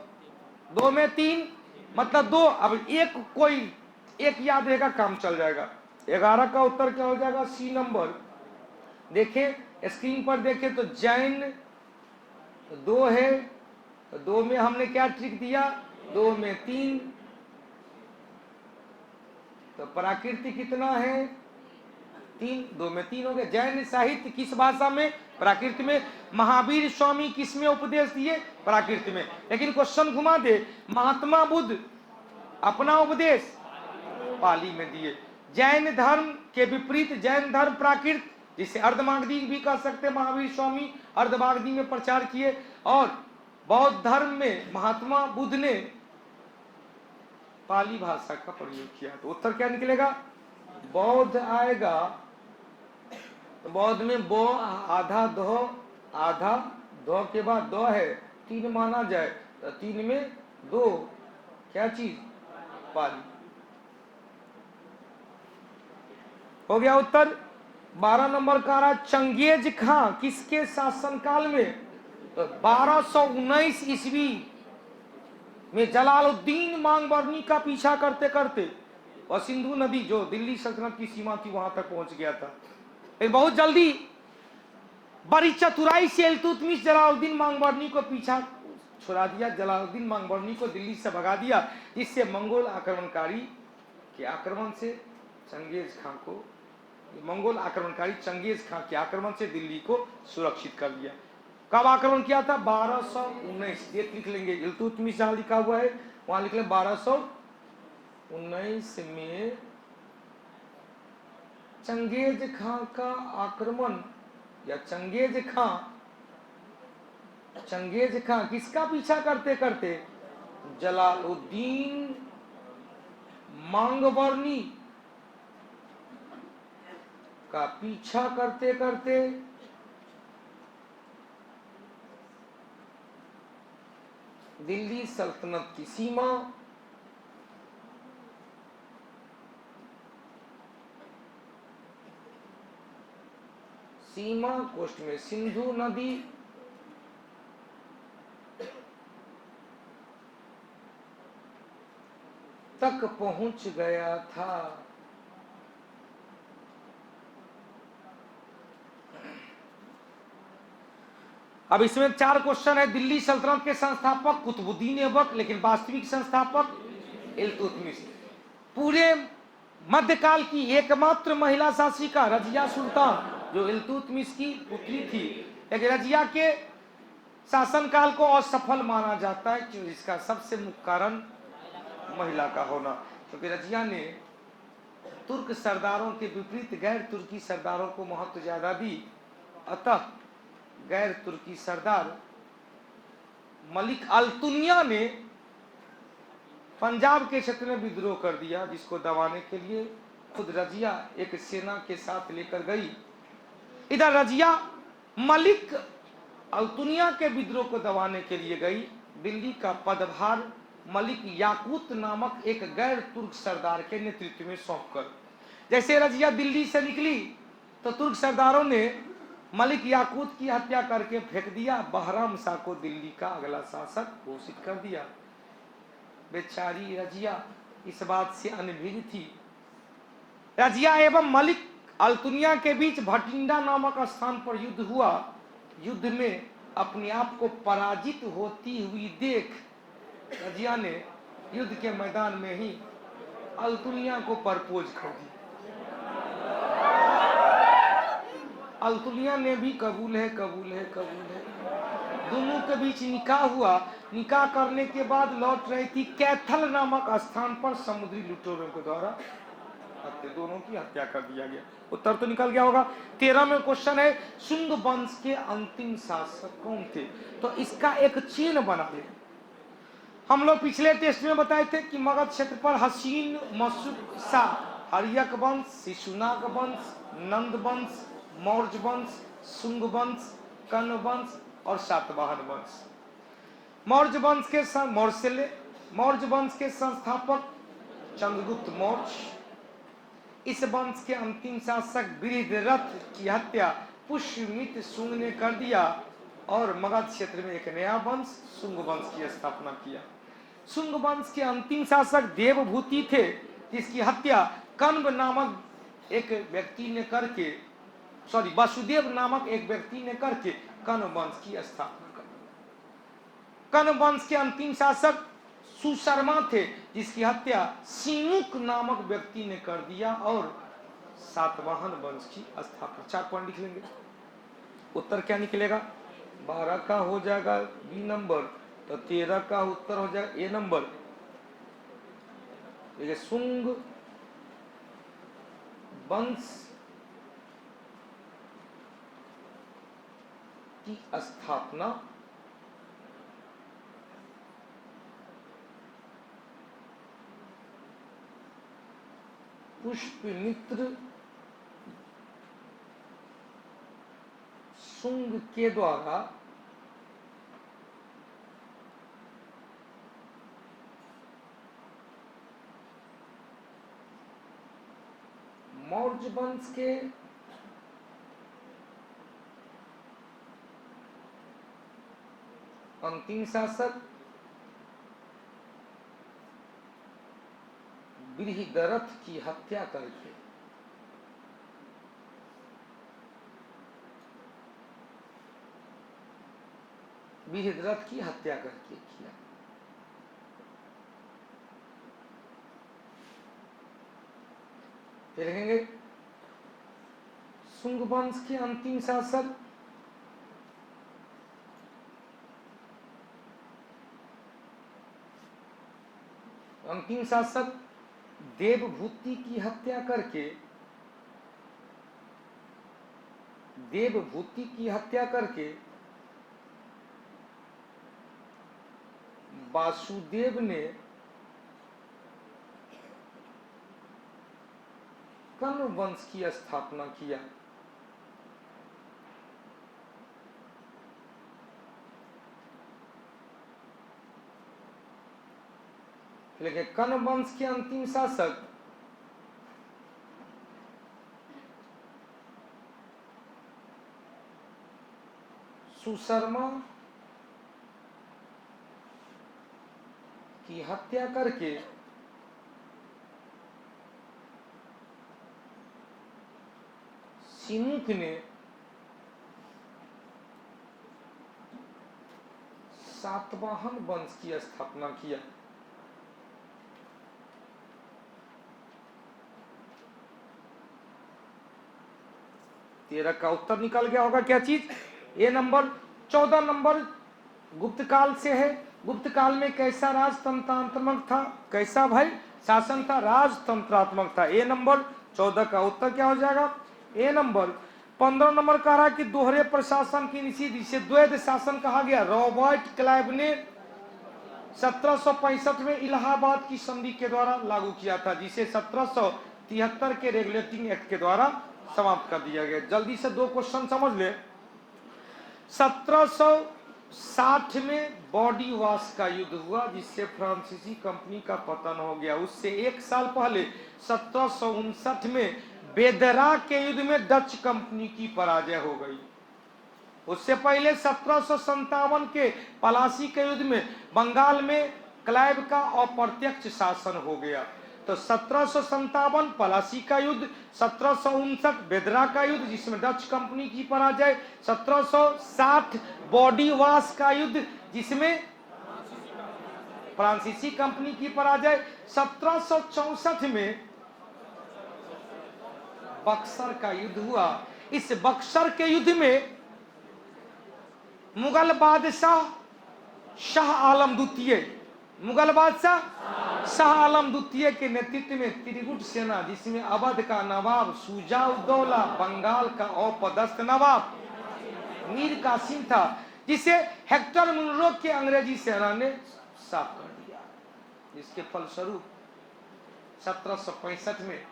2 में 3 मतलब 2। अब एक कोई एक याद रहेगा, काम चल जाएगा। 11 का उत्तर क्या हो जाएगा? सी नंबर। देखें स्क्रीन पर, देखें तो जैन 2 है, तो 2 में हमने क्या ट्रिक दिया? 2 में 3, तो प्राकृतिक कितना है? 3, 2 में 3 हो गया। जैन साहित्य किस भाषा में? प्राकृत में। महावीर स्वामी किस में उपदेश दिए? प्राकृत में। लेकिन क्वेश्चन घुमा दे, महात्मा बुद्ध अपना उपदेश पाली में दिए। जैन धर्म के विपरीत जैन धर्म प्राकृत, जिसे अर्धमागधी भी कह सकते, महावीर स्वामी अर्धमागधी में प्रचार किए। और बौद्ध धर्म में महात्मा बुद्ध ने पाली भाषा का प्रयोग किया। तो उत्तर क्या निकलेगा? बौद्ध आएगा। तो बौद्ध में बो आधा दो, आधा दो के बाद दो है, 3 माना जाए, तो 3 में 2 क्या चीज? पाली। हो गया उत्तर। 12 नंबर का रहा, चंगेज खां किसके शासनकाल में? तो 1219 ईस्वी में जलालुद्दीन मांगबरनी का पीछा करते करते, और सिंधु नदी जो दिल्ली सल्तनत की सीमा थी वहां तक पहुंच गया था। फिर बहुत जल्दी बड़ी चतुराई से इल्तुतमिश जलालुद्दीन मांगबरनी को पीछा छुड़ा दिया, जलालुद्दीन मांगबरनी को दिल्ली से भगा दिया, जिससे मंगोल आक्रमणकारी के आक्रमण से चंगेज खां को, मंगोल आक्रमणकारी चंगेज खां के आक्रमण से दिल्ली को सुरक्षित कर लिया। कब आक्रमण किया था? 1219। डेट लिख लेंगे, इल्तुतमिश जहां लिखा हुआ है वहां लिख लें 1219 में चंगेज खां का आक्रमण, या चंगेज खां किसका पीछा करते करते? जलालुद्दीन मांगबरनी का पीछा करते करते दिल्ली सल्तनत की सीमा कोस्ट में सिंधु नदी तक पहुंच गया था। अब इसमें 4 क्वेश्चन है। दिल्ली सल्तनत के संस्थापक कुतुबुद्दीन ऐबक, लेकिन वास्तविक संस्थापक इल्तुतमिश। पूरे मध्यकाल की एकमात्र महिला शासिका रजिया सुल्तान, जो इल्तुतमिश की पुत्री थी, लेकिन रजिया के शासनकाल को असफल माना जाता है, क्योंकि इसका सबसे मुख्य कारण महिला का होना, क्योंकि रजिया ने तुर्क सरदारों के विपरीत गैर तुर्की सरदारों को महत्व ज्यादा दी, अतः गैर तुर्की सरदार मलिक अल्तुनिया ने पंजाब के क्षेत्र में विद्रोह कर दिया, जिसको दबाने के लिए खुद रजिया एक सेना के साथ लेकर गई। इधर रजिया मलिक अल्तुनिया के विद्रोह को दबाने के लिए गई। दिल्ली का पदभार मलिक याकूत नामक एक गैर तुर्क सरदार के नेतृत्व में सौंपकर, जैसे रजिया दिल्ली से निकली तो तुर्क सरदारों ने मलिक याकूत की हत्या करके फेंक दिया। बहराम शाह को दिल्ली का अगला शासक घोषित कर दिया। बेचारी रजिया इस बात से अनभिज्ञ थी। रजिया एवं मलिक अल्तुनिया के बीच भटिंडा नामक स्थान पर युद्ध हुआ। युद्ध में अपने आप को पराजित होती हुई देख रजिया ने युद्ध के मैदान में ही अल्तुनिया को प्रपोज कर दी। अल्तुनिया ने भी कबूल है, कबूल है, कबूल है। दोनों के बीच निकाह हुआ। निकाह करने के बाद लौट रही थी कैथल नामक स्थान पर समुद्री लुटेरों के द्वारा दोनों की हत्या कर दिया गया। उत्तर तो निकल गया होगा। 13 में क्वेश्चन है, शुंग वंश के अंतिम शासक कौन थे? तो इसका एक चेन बना ले। हम लोग पिछले टेस्ट में बताए थे कि मगध क्षेत्र पर हसीन, मशुक शाह, हरियक वंश, शिशुनाग वंश, नंद वंश, मौर्य वंश, शुंग वंश, कर्ण वंश और सातवाहन वंश। मौर्य वंश के संस्थापक चंद्रगुप्त मौर्य। इस वंश के अंतिम शासक बृहद्रथ की हत्या पुष्यमित्र शुंग ने कर दिया और मगध क्षेत्र में एक नया वंश शुंग वंश की स्थापना किया। शुंग वंश के अंतिम शासक देवभूति थे, जिसकी हत्या कण्व नामक एक व्यक्ति ने करके वसुदेव नामक एक व्यक्ति ने करके कण्व वंश की स्थापना कर। कण्व वंश के अंतिम शासक सुशर्मा थे, जिसकी हत्या सिमुक नामक व्यक्ति ने कर दिया और सातवाहन वंश की स्थापना। 4 पॉइंट लिख लेंगे। उत्तर क्या निकलेगा? 12 का हो जाएगा बी नंबर, तो 13 का उत्तर हो जाएगा ए नंबर। देखिए, शुंग वंश की स्थापना पुष्यमित्र शुंग के द्वारा मौर्य वंश के अंतिम शासक बृहद्रथ की हत्या करके किया। फिर लिखेंगे शुंग वंश के अंतिम शासक देवभूति की हत्या करके वासुदेव ने कण्व वंश की स्थापना किया। लेकिन कण्व वंश के अंतिम शासक सुशर्मा की हत्या करके सिमुक ने सातवाहन वंश की स्थापना किया। तेरह का उत्तर निकल गया होगा। क्या चीज? ए नंबर। 14 नंबर गुप्त काल से है। गुप्त काल में कैसा राजतंत्रात्मक था? कैसा भाई शासन था? राजतंत्रात्मक था। ए नंबर 14 का उत्तर क्या हो जाएगा? ए नंबर। 15 नंबर कह रहा कि दोहरे प्रशासन की नीति जिसे द्वैध शासन कहा गया, रॉबर्ट क्लाइव ने 1765 में इलाहाबाद की संधि के द्वारा लागू किया था, जिसे 1773 के रेगुलेटिंग एक्ट के द्वारा समाप्त कर दिया गया। जल्दी से दो क्वेश्चन समझ ले। 1760 में बॉडी वॉश का युद्ध हुआ, जिससे फ्रांसीसी कंपनी का पतन हो गया। उससे एक साल पहले 1759 में बेदरा के युद्ध में डच कंपनी की पराजय हो गई। उससे पहले 1757 के पलासी के युद्ध में बंगाल में क्लाइव का अप्रत्यक्ष शासन हो गया। तो 1757 पलासी का युद्ध, 1759 बेदरा का युद्ध जिसमें डच कंपनी की पराजय, 1760 बॉडी वॉश का युद्ध जिसमें फ्रांसीसी कंपनी की पराजय, 1764 में बक्सर का युद्ध हुआ। इस बक्सर के युद्ध में मुगल बादशाह शाह आलम द्वितीय, मुगल बादशाह शाह आलम द्वितीय के नेतृत्व में त्रिगुट सेना, जिसमें अवध का नवाब शुजा-उद-दौला, बंगाल का औपदस्थ नवाब मीर कासिम था, जिसे हेक्टर मुनरो के अंग्रेजी सेना ने साफ कर दिया। जिसके फलस्वरूप 1765 में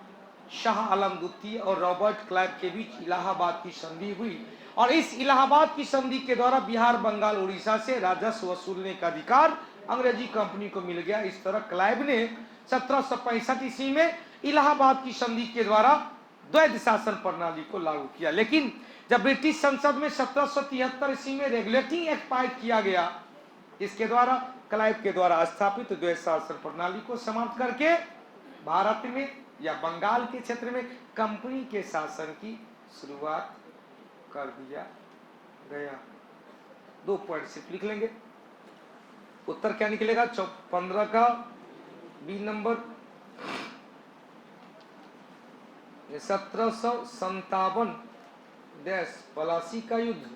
शाह आलम द्वितीय और रॉबर्ट क्लाइव के बीच इलाहाबाद की संधि हुई, और इस इलाहाबाद की संधि के द्वारा बिहार, बंगाल, उड़ीसा से राजस्व वसूलने का अधिकार अंग्रेजी कंपनी को मिल गया। इस तरह क्लाइव ने 1765 ईस्वी में इलाहाबाद की संधि के द्वारा द्वैध शासन प्रणाली को लागू किया। लेकिन जब ब्रिटिश संसद में 1773 ईस्वी में रेगुलेटिंग एक्ट पारित किया गया, इसके द्वारा क्लाइव के द्वारा स्थापित द्वैध शासन प्रणाली को समाप्त करके भारत में या बंगाल के क्षेत्र में कंपनी के शासन की शुरुआत कर दिया गया। 2 पॉइंट सिर्फ लिख लेंगे। उत्तर क्या निकलेगा? 15 का बी नंबर। 1757 पलासी का युद्ध,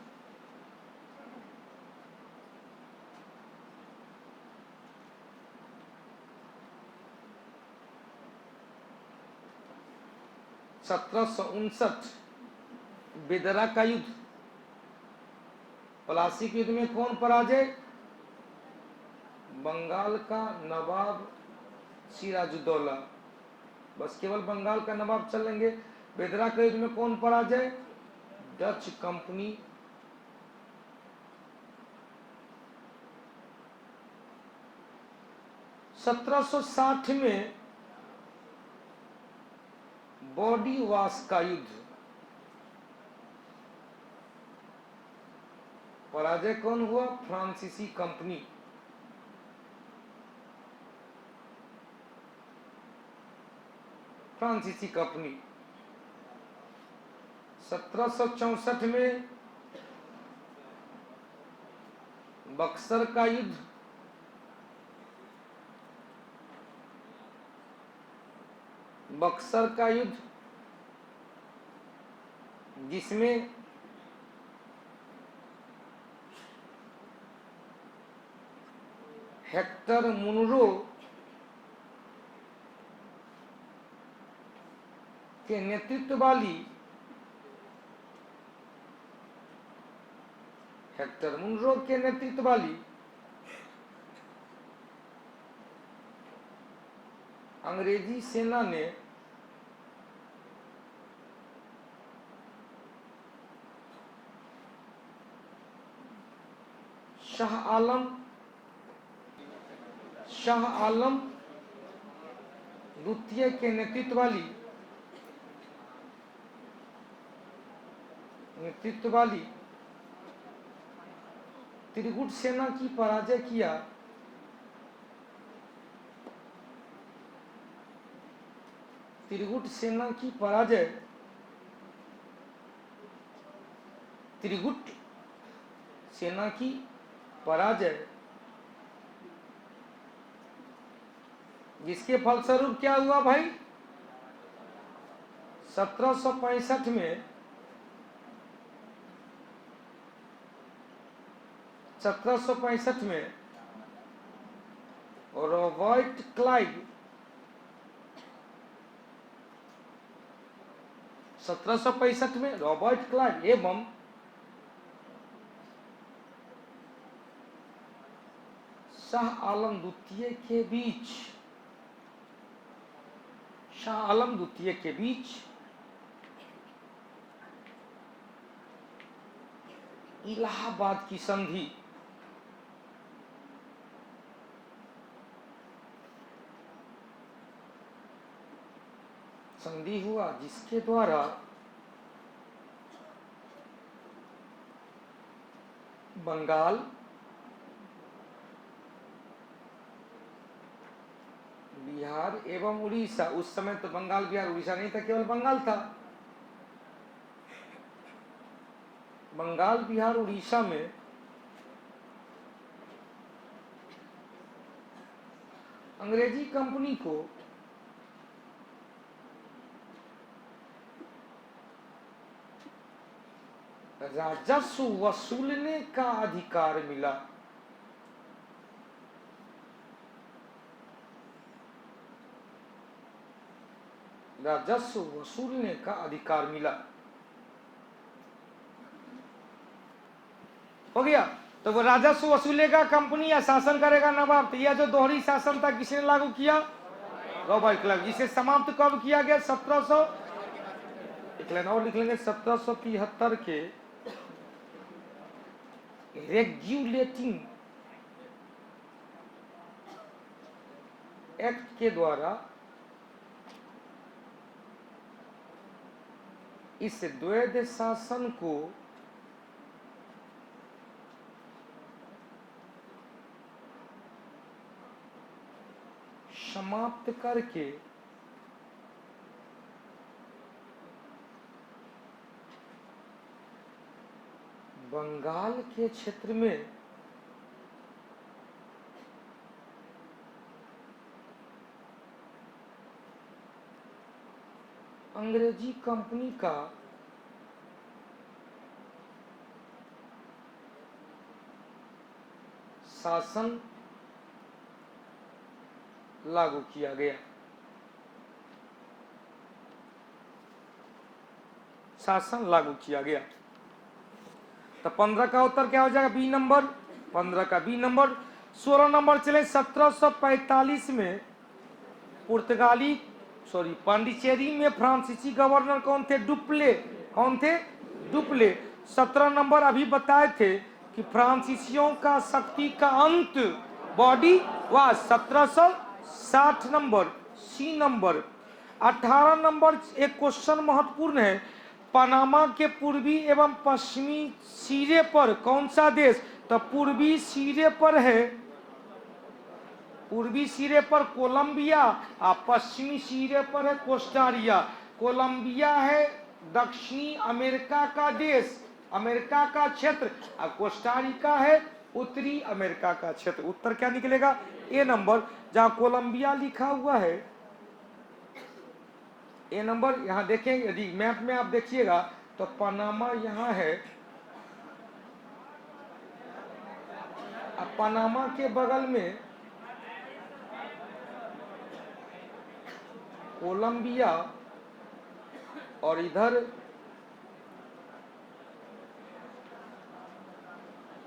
बेदरा का युद्ध, पलासी के युद्ध में कौन पराजय? बंगाल का नवाब सिराजुद्दौला। बस केवल बंगाल का नवाब चलेंगे। बेदरा के युद्ध में कौन पराजय? Dutch company. (1760) में बॉडी वॉश का युद्ध, पराजय कौन हुआ? फ्रांसीसी कंपनी। फ्रांसीसी कंपनी। 1764 में बक्सर का युद्ध, बक्सर का युद्ध जिसमें हेक्टर मुनरो के नेतृत्व वाली अंग्रेजी सेना ने शाह आलम द्वितीय के नेतृत्व वाली त्रिगुट सेना की पराजय किया। त्रिगुट सेना की पराजय जिसके फलस्वरूप क्या हुआ भाई? 1765 में 1765 में रॉबर्ट क्लाइव 1765 में रॉबर्ट क्लाइव एवं शाह आलम द्वितीय के बीच इलाहाबाद की संधि हुआ, जिसके द्वारा बंगाल, बिहार एवं उड़ीसा, उस समय तो बंगाल बिहार उड़ीसा नहीं था, केवल बंगाल था। बंगाल बिहार उड़ीसा में अंग्रेजी कंपनी को राजस्व वसूलने का अधिकार मिला। राजस्व वसूलने का अधिकार मिला। हो गया। तो वो राजस्व वसूलेगा कंपनी या शासन करेगा नवाब। तो यह जो दोहरी शासन था किसने लागू किया? Robert Clive. इसे समाप्त कब किया गया? 1700 और लिख लेंगे 1773 के रेगुलेटिंग एक्ट के द्वारा इस द्वैध शासन को समाप्त करके बंगाल के क्षेत्र में अंग्रेजी कंपनी का शासन लागू किया गया। शासन लागू किया गया। तो 15 का उत्तर क्या हो जाएगा? B number. 15 का बी नंबर। 16 नंबर चले 1745 में पांडिचेरी में फ्रांसीसी गवर्नर कौन थे? डुप्ले। कौन थे? डुप्ले। 17 नंबर अभी बताए थे कि फ्रांसीसियों का शक्ति का अंत बॉडी वाज। 1760 नंबर सी नंबर। 18 नंबर एक क्वेश्चन महत्वपूर्ण है। पनामा के पूर्वी एवं पश्चिमी सिरे पर कौन सा देश? तो पूर्वी सिरे पर है, पूर्वी सिरे पर कोलंबिया और पश्चिमी सिरे पर है कोस्टारिका। कोलंबिया है दक्षिणी अमेरिका का देश, अमेरिका का क्षेत्र, और कोस्टारिका है उत्तरी अमेरिका का क्षेत्र। उत्तर क्या निकलेगा? ए नंबर। जहां कोलंबिया लिखा हुआ है ए नंबर। यहां देखें, यदि मैप में आप देखिएगा तो पनामा यहां है, अब पनामा के बगल में कोलंबिया और इधर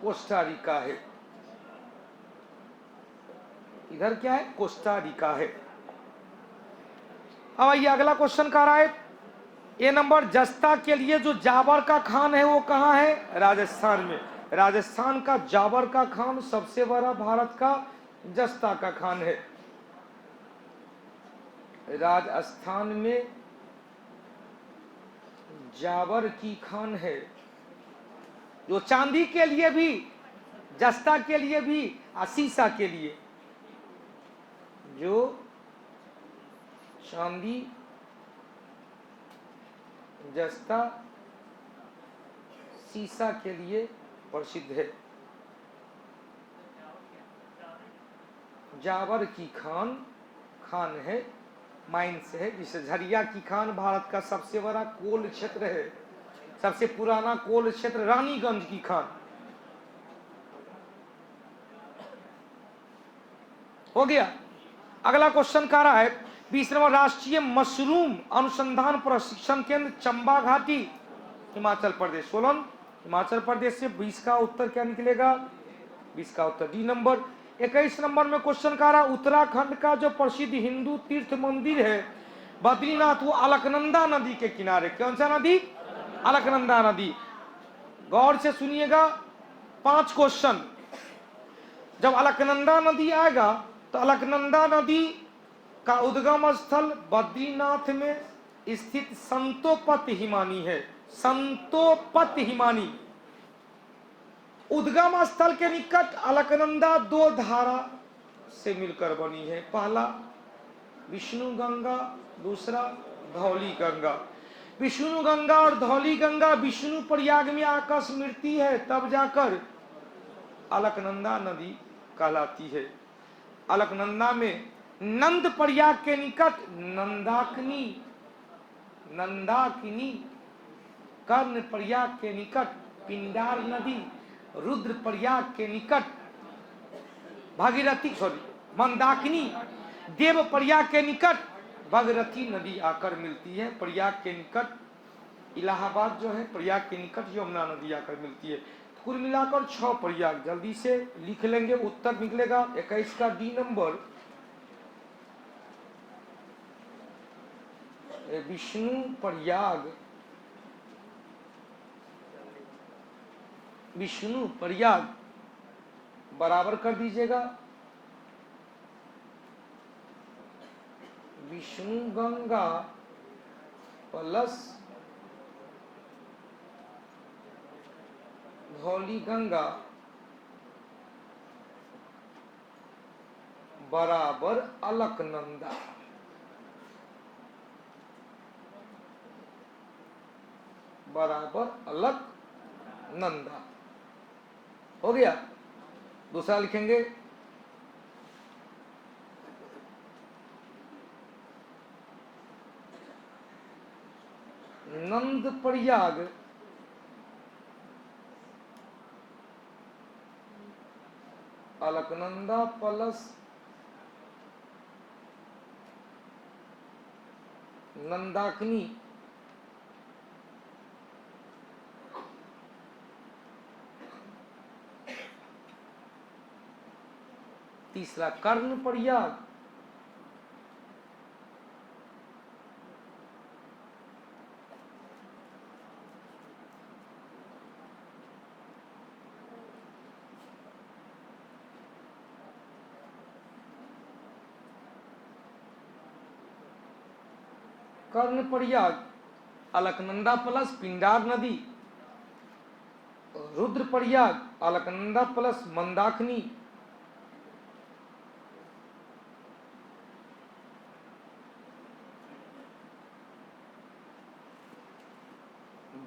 कोस्टारिका है। इधर क्या है? कोस्टारिका है। अब आइए अगला क्वेश्चन कह रहा है ए नंबर। जस्ता के लिए जो जाबर का खान है वो कहाँ है? राजस्थान में। राजस्थान का जाबर का खान सबसे बड़ा भारत का जस्ता का खान है। राजस्थान में जाबर की खान है, जो चांदी के लिए भी, जस्ता के लिए भी, शीशा के लिए, जो चांदी, जस्ता, शीशा के लिए प्रसिद्ध है। जाबर की खान है, माइंस है, जिसे झरिया की खान भारत का सबसे बड़ा कोल क्षेत्र है, सबसे पुराना कोल क्षेत्र रानीगंज की खान। हो गया। अगला क्वेश्चन कह रहा है 20 नंबर, राष्ट्रीय मशरूम अनुसंधान प्रशिक्षण केंद्र चंबा घाटी, हिमाचल प्रदेश। सोलन हिमाचल प्रदेश से 20 का उत्तर क्या निकलेगा? 20 का उत्तर डी नंबर। 21 नंबर में क्वेश्चन कह रहा है उत्तराखंड का जो प्रसिद्ध हिंदू तीर्थ मंदिर है बद्रीनाथ, वो अलकनंदा नदी के किनारे। कौन सा नदी? अलकनंदा नदी। गौर से सुनिएगा, 5 क्वेश्चन। जब अलकनंदा नदी आएगा तो अलकनंदा नदी का उद्गम स्थल बद्रीनाथ में स्थित संतोपत हिमानी है। संतोपत हिमानी उद्गम स्थल के निकट अलकनंदा 2 धारा से मिलकर बनी है। पहला विष्णु गंगा, दूसरा धौली गंगा। विष्णु गंगा और धौली गंगा विष्णु प्रयाग में आकर मिलती है, तब जाकर अलकनंदा नदी कहलाती है। अलकनंदा में नंद प्रयाग के निकट नंदाकिनी, नंदाकिनी, कर्ण प्रयाग के निकट पिंडार नदी, रुद्र प्रयाग के निकट भागीरथी, मंदाकिनी, देव प्रयाग के निकट भागीरथी नदी आकर मिलती है। प्रयाग के निकट इलाहाबाद जो है, प्रयाग के निकट यमुना नदी आकर मिलती है। कुल मिलाकर 6 प्रयाग। जल्दी से लिख लेंगे, उत्तर निकलेगा 21 का डी नंबर। विष्णु प्रयाग, विष्णु प्रयाग बराबर कर दीजिएगा विष्णु गंगा प्लस धौली गंगा बराबर अलकनंदा। बराबर अलकनंदा। हो गया। दूसरा लिखेंगे नंद प्रयाग अलकनंदा प्लस नंदाकिनी तीसरा कर्ण प्रयाग कर्ण प्रयाग अलकनंदा प्लस पिंडार नदी, रुद्र प्रयाग अलकनंदा प्लस मंदाकिनी,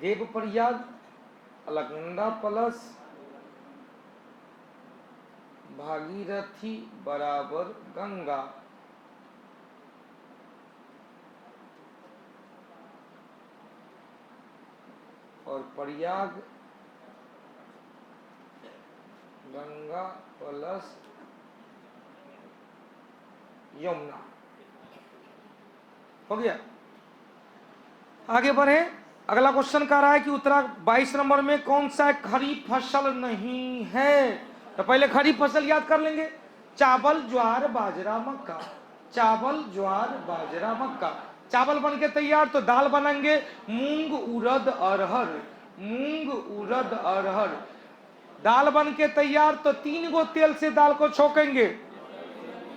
देव प्रयाग अलकनंदा प्लस भागीरथी बराबर गंगा, और प्रयाग गंगा प्लस यमुना। हो गया। आगे बढ़े। अगला क्वेश्चन कह रहा है कि उत्तरा 22 नंबर में कौन सा खरीफ फसल नहीं है? तो पहले खरीफ फसल याद कर लेंगे। चावल, ज्वार, बाजरा, मक्का। चावल, ज्वार, बाजरा, मक्का। चावल बन के तैयार तो दाल बनाएंगे मूंग, उड़द, अरहर। मूंग, उड़द, अरहर। दाल बन के तैयार तो 3 गो तेल से दाल को छोकेंगे।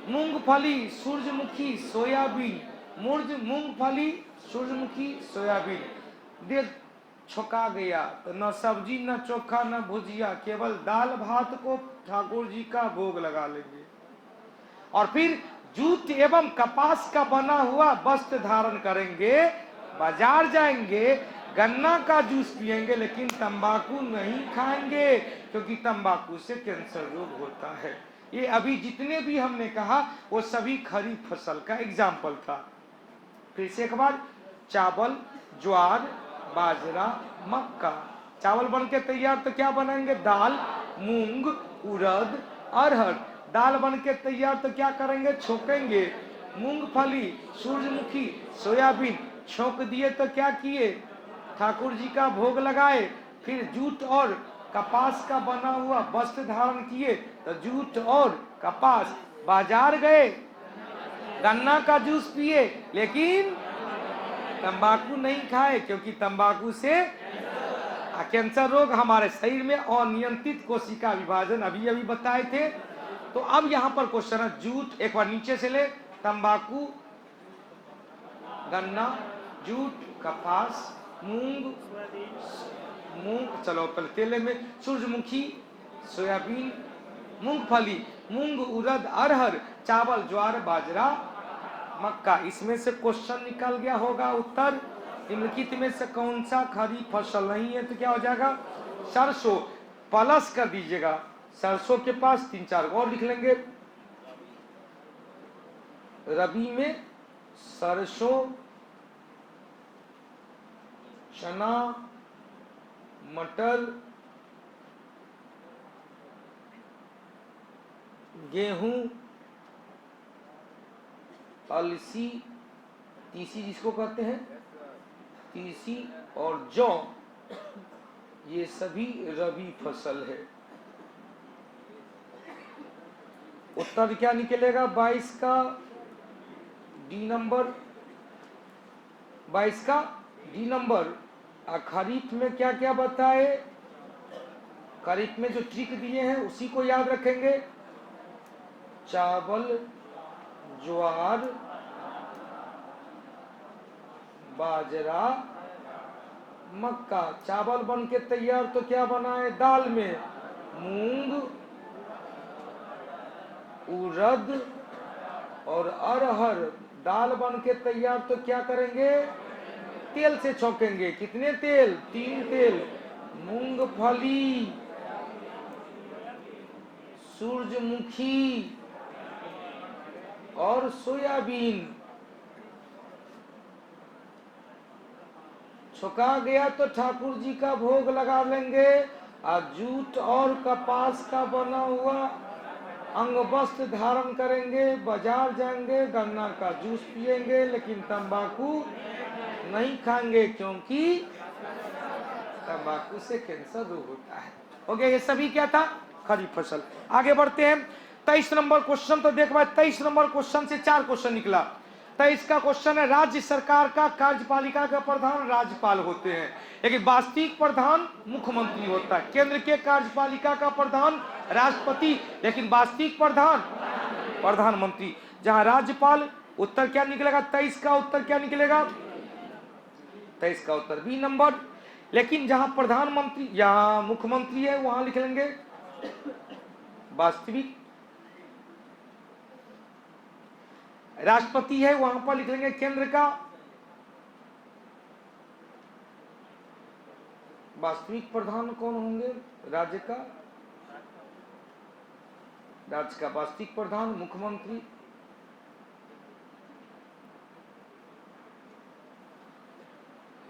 मूंगफली, सूरजमुखी, सोयाबीन। मूंगफली, सूरजमुखी, सोयाबीन। देख छोका गया तो न सब्जी, न चोखा, न भुजिया, केवल दाल भात को ठाकुर जी का भोग लगा लेंगे। और फिर जूट एवं कपास का बना हुआ वस्त्र धारण करेंगे, बाजार जाएंगे, गन्ना का जूस पिएंगे, लेकिन तंबाकू नहीं खाएंगे, क्योंकि तंबाकू से कैंसर रोग होता है। ये अभी जितने भी हमने कहा वो सभी खरीफ फसल का एग्जाम्पल था। फिर से एक बार, चावल, ज्वार, बाजरा, मक्का। चावल बन के तैयार तो क्या बनाएंगे? दाल, मूंग, उड़द, अरहर। दाल बन के तैयार तो क्या करेंगे, छोकेंगे। मूंगफली, सूरजमुखी, सोयाबीन छोंक दिए तो क्या किए, ठाकुर जी का भोग लगाए। फिर जूट और कपास का बना हुआ वस्त्र धारण किए, तो जूट और कपास। बाजार गए, गन्ना का जूस पिए, लेकिन तंबाकू नहीं खाए, क्योंकि तंबाकू से कैंसर रोग हमारे शरीर में अनियंत्रित कोशिका विभाजन अभी अभी बताए थे। तो अब यहां पर क्वेश्चन है, जूट, एक बार नीचे से ले, तंबाकू, गन्ना, जूट, कपास, मूंग, चलो पहले तेले में, सूरजमुखी, सोयाबीन, मूंगफली, मूंग, उड़द, अरहर, चावल, ज्वार, बाजरा, मक्का। इसमें से क्वेश्चन निकल गया होगा उत्तर, निम्नलिखित में से कौन सा खरीफ फसल नहीं है, तो क्या हो जाएगा, सरसों। प्लस कर दीजिएगा, सरसों के पास 3-4 और लिख लेंगे। रबी में सरसों, चना, मटर, गेहूं, अलसी, तीसी जिसको कहते हैं, तीसी और जौ, ये सभी रबी फसल है। उत्तर क्या निकलेगा, 22 का डी नंबर, 22 का डी नंबर। खरीफ में क्या क्या बताए, खरीफ में जो ट्रिक दिए हैं उसी को याद रखेंगे। चावल, ज्वार, बाजरा, मक्का। चावल बन के तैयार तो क्या बनाए, दाल में मूंग, उड़द और अरहर। दाल बन के तैयार तो क्या करेंगे, तेल से छौंकेंगे। कितने तेल, 3 तेल। मूंगफली, सूरजमुखी और सोयाबीन। छुका गया तो ठाकुर जी का भोग लगा लेंगे। और जूट और कपास का बना हुआ अंग वस्त्र धारण करेंगे, बाजार जाएंगे, गन्ना का जूस पिएंगे, लेकिन तंबाकू नहीं खाएंगे, क्योंकि तंबाकू से कैंसर रोग होता है। हो गया, ये सभी क्या था, खरीफ फसल। आगे बढ़ते हैं, 23 नंबर क्वेश्चन तो देख भाई, 23 नंबर क्वेश्चन से 4 क्वेश्चन निकला। 23 का क्वेश्चन है, राज्य सरकार का कार्यपालिका का प्रधान राज्यपाल होते हैं, लेकिन वास्तविक प्रधान मुख्यमंत्री होता है। केंद्र के कार्यपालिका का प्रधान राष्ट्रपति, लेकिन वास्तविक प्रधान प्रधानमंत्री। जहां राज्यपाल, उत्तर क्या निकलेगा, 23 का उत्तर क्या निकलेगा, 23 का उत्तर बी नंबर। लेकिन जहां प्रधानमंत्री या मुख्यमंत्री है वहां लिख लेंगे वास्तविक। राष्ट्रपति है वहां पर लिख लेंगे केंद्र का वास्तविक प्रधान। कौन होंगे, राज्य का, राज्य का वास्तविक प्रधान मुख्यमंत्री।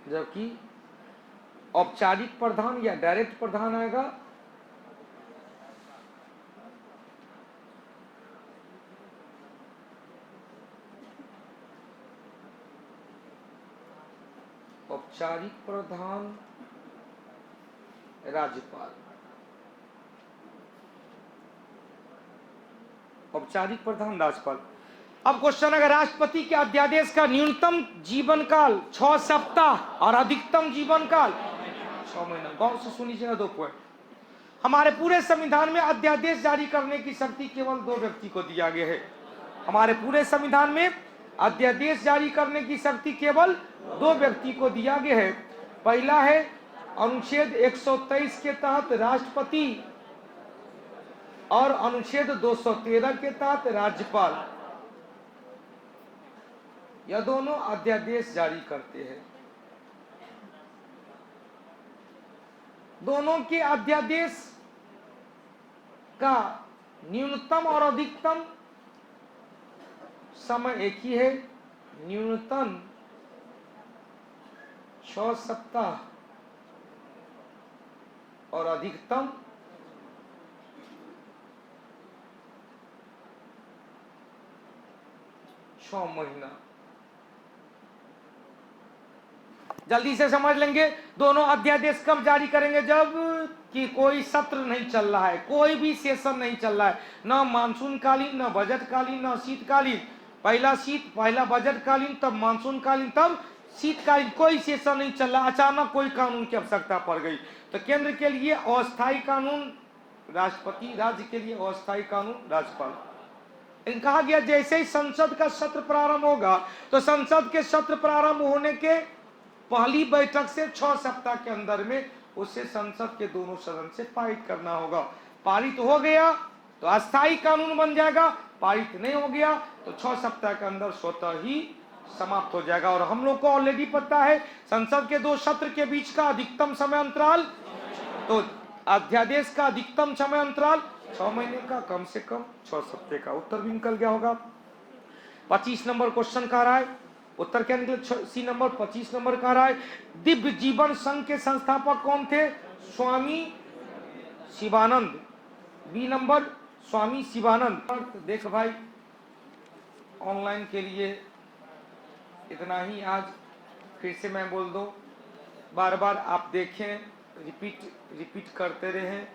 जबकि औपचारिक प्रधान या डायरेक्ट प्रधान आएगा औपचारिक प्रधान राज्यपाल। औपचारिक प्रधान राज्यपाल। अब क्वेश्चन, अगर राष्ट्रपति के अध्यादेश का न्यूनतम जीवन काल 6 सप्ताह और अधिकतम जीवन काल 6 महीना। गौर से सुनिएगा, 2 पॉइंट। हमारे पूरे संविधान में अध्यादेश जारी करने की शक्ति केवल 2 व्यक्ति को दिया गया है। हमारे पूरे संविधान में अध्यादेश जारी करने की शक्ति केवल 2 व्यक्ति को दिया गया है। पहला है अनुच्छेद 123 के तहत राष्ट्रपति और अनुच्छेद 213 के तहत राज्यपाल। यह दोनों अध्यादेश जारी करते हैं। दोनों के अध्यादेश का न्यूनतम और अधिकतम समय एक ही है। न्यूनतम 6 सप्ताह और अधिकतम 6 महीना। जल्दी से समझ लेंगे। दोनों अध्यादेश कब जारी करेंगे? जब कि कोई सत्र नहीं चल रहा है, कोई भी सेशन नहीं चल रहा है, न मानसून कालीन, न बजट कालीन, न शीतकालीन। पहला बजट कालीन, तब मानसून कालीन, तब शीतकालीन, कोई सेशन नहीं चल रहा। अचानक कोई कानून की आवश्यकता पड़ गई तो केंद्र के लिए अस्थायी कानून राष्ट्रपति, राज्य के लिए अस्थायी कानून राज्यपाल। कहा गया जैसे ही संसद का सत्र प्रारंभ होगा तो संसद के सत्र प्रारंभ होने के पहली बैठक से 6 सप्ताह के अंदर में उसे संसद के दोनों सदन से पारित करना होगा। पारित हो गया तो अस्थायी कानून बन जाएगा, पारित नहीं हो गया तो 6 सप्ताह के अंदर स्वतः ही समाप्त हो जाएगा। और हम लोग को ऑलरेडी पता है संसद के 2 सत्र के बीच का अधिकतम समय अंतराल, तो अध्यादेश का अधिकतम समय अंतराल 6 महीने का, कम से कम 6 सप्ताह का। उत्तर भी निकल गया होगा। 25 नंबर क्वेश्चन कह रहा है, उत्तर क्या निकले? सी नंबर 25 नंबर कह रहा है दिव्य जीवन संघ के संस्थापक कौन थे? स्वामी शिवानंद। बी नंबर स्वामी शिवानंद। देख भाई, ऑनलाइन के लिए इतना ही आज। फिर से मैं बोल दूं, बार बार आप देखें, रिपीट करते रहें,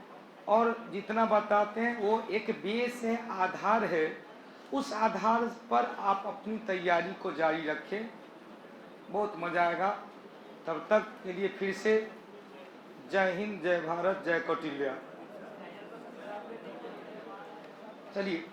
और जितना बताते हैं वो एक बेस है, आधार है। उस आधार पर आप अपनी तैयारी को जारी रखें, बहुत मजा आएगा। तब तक के लिए फिर से जय हिंद, जय भारत, जय कौटिल्य। चलिए।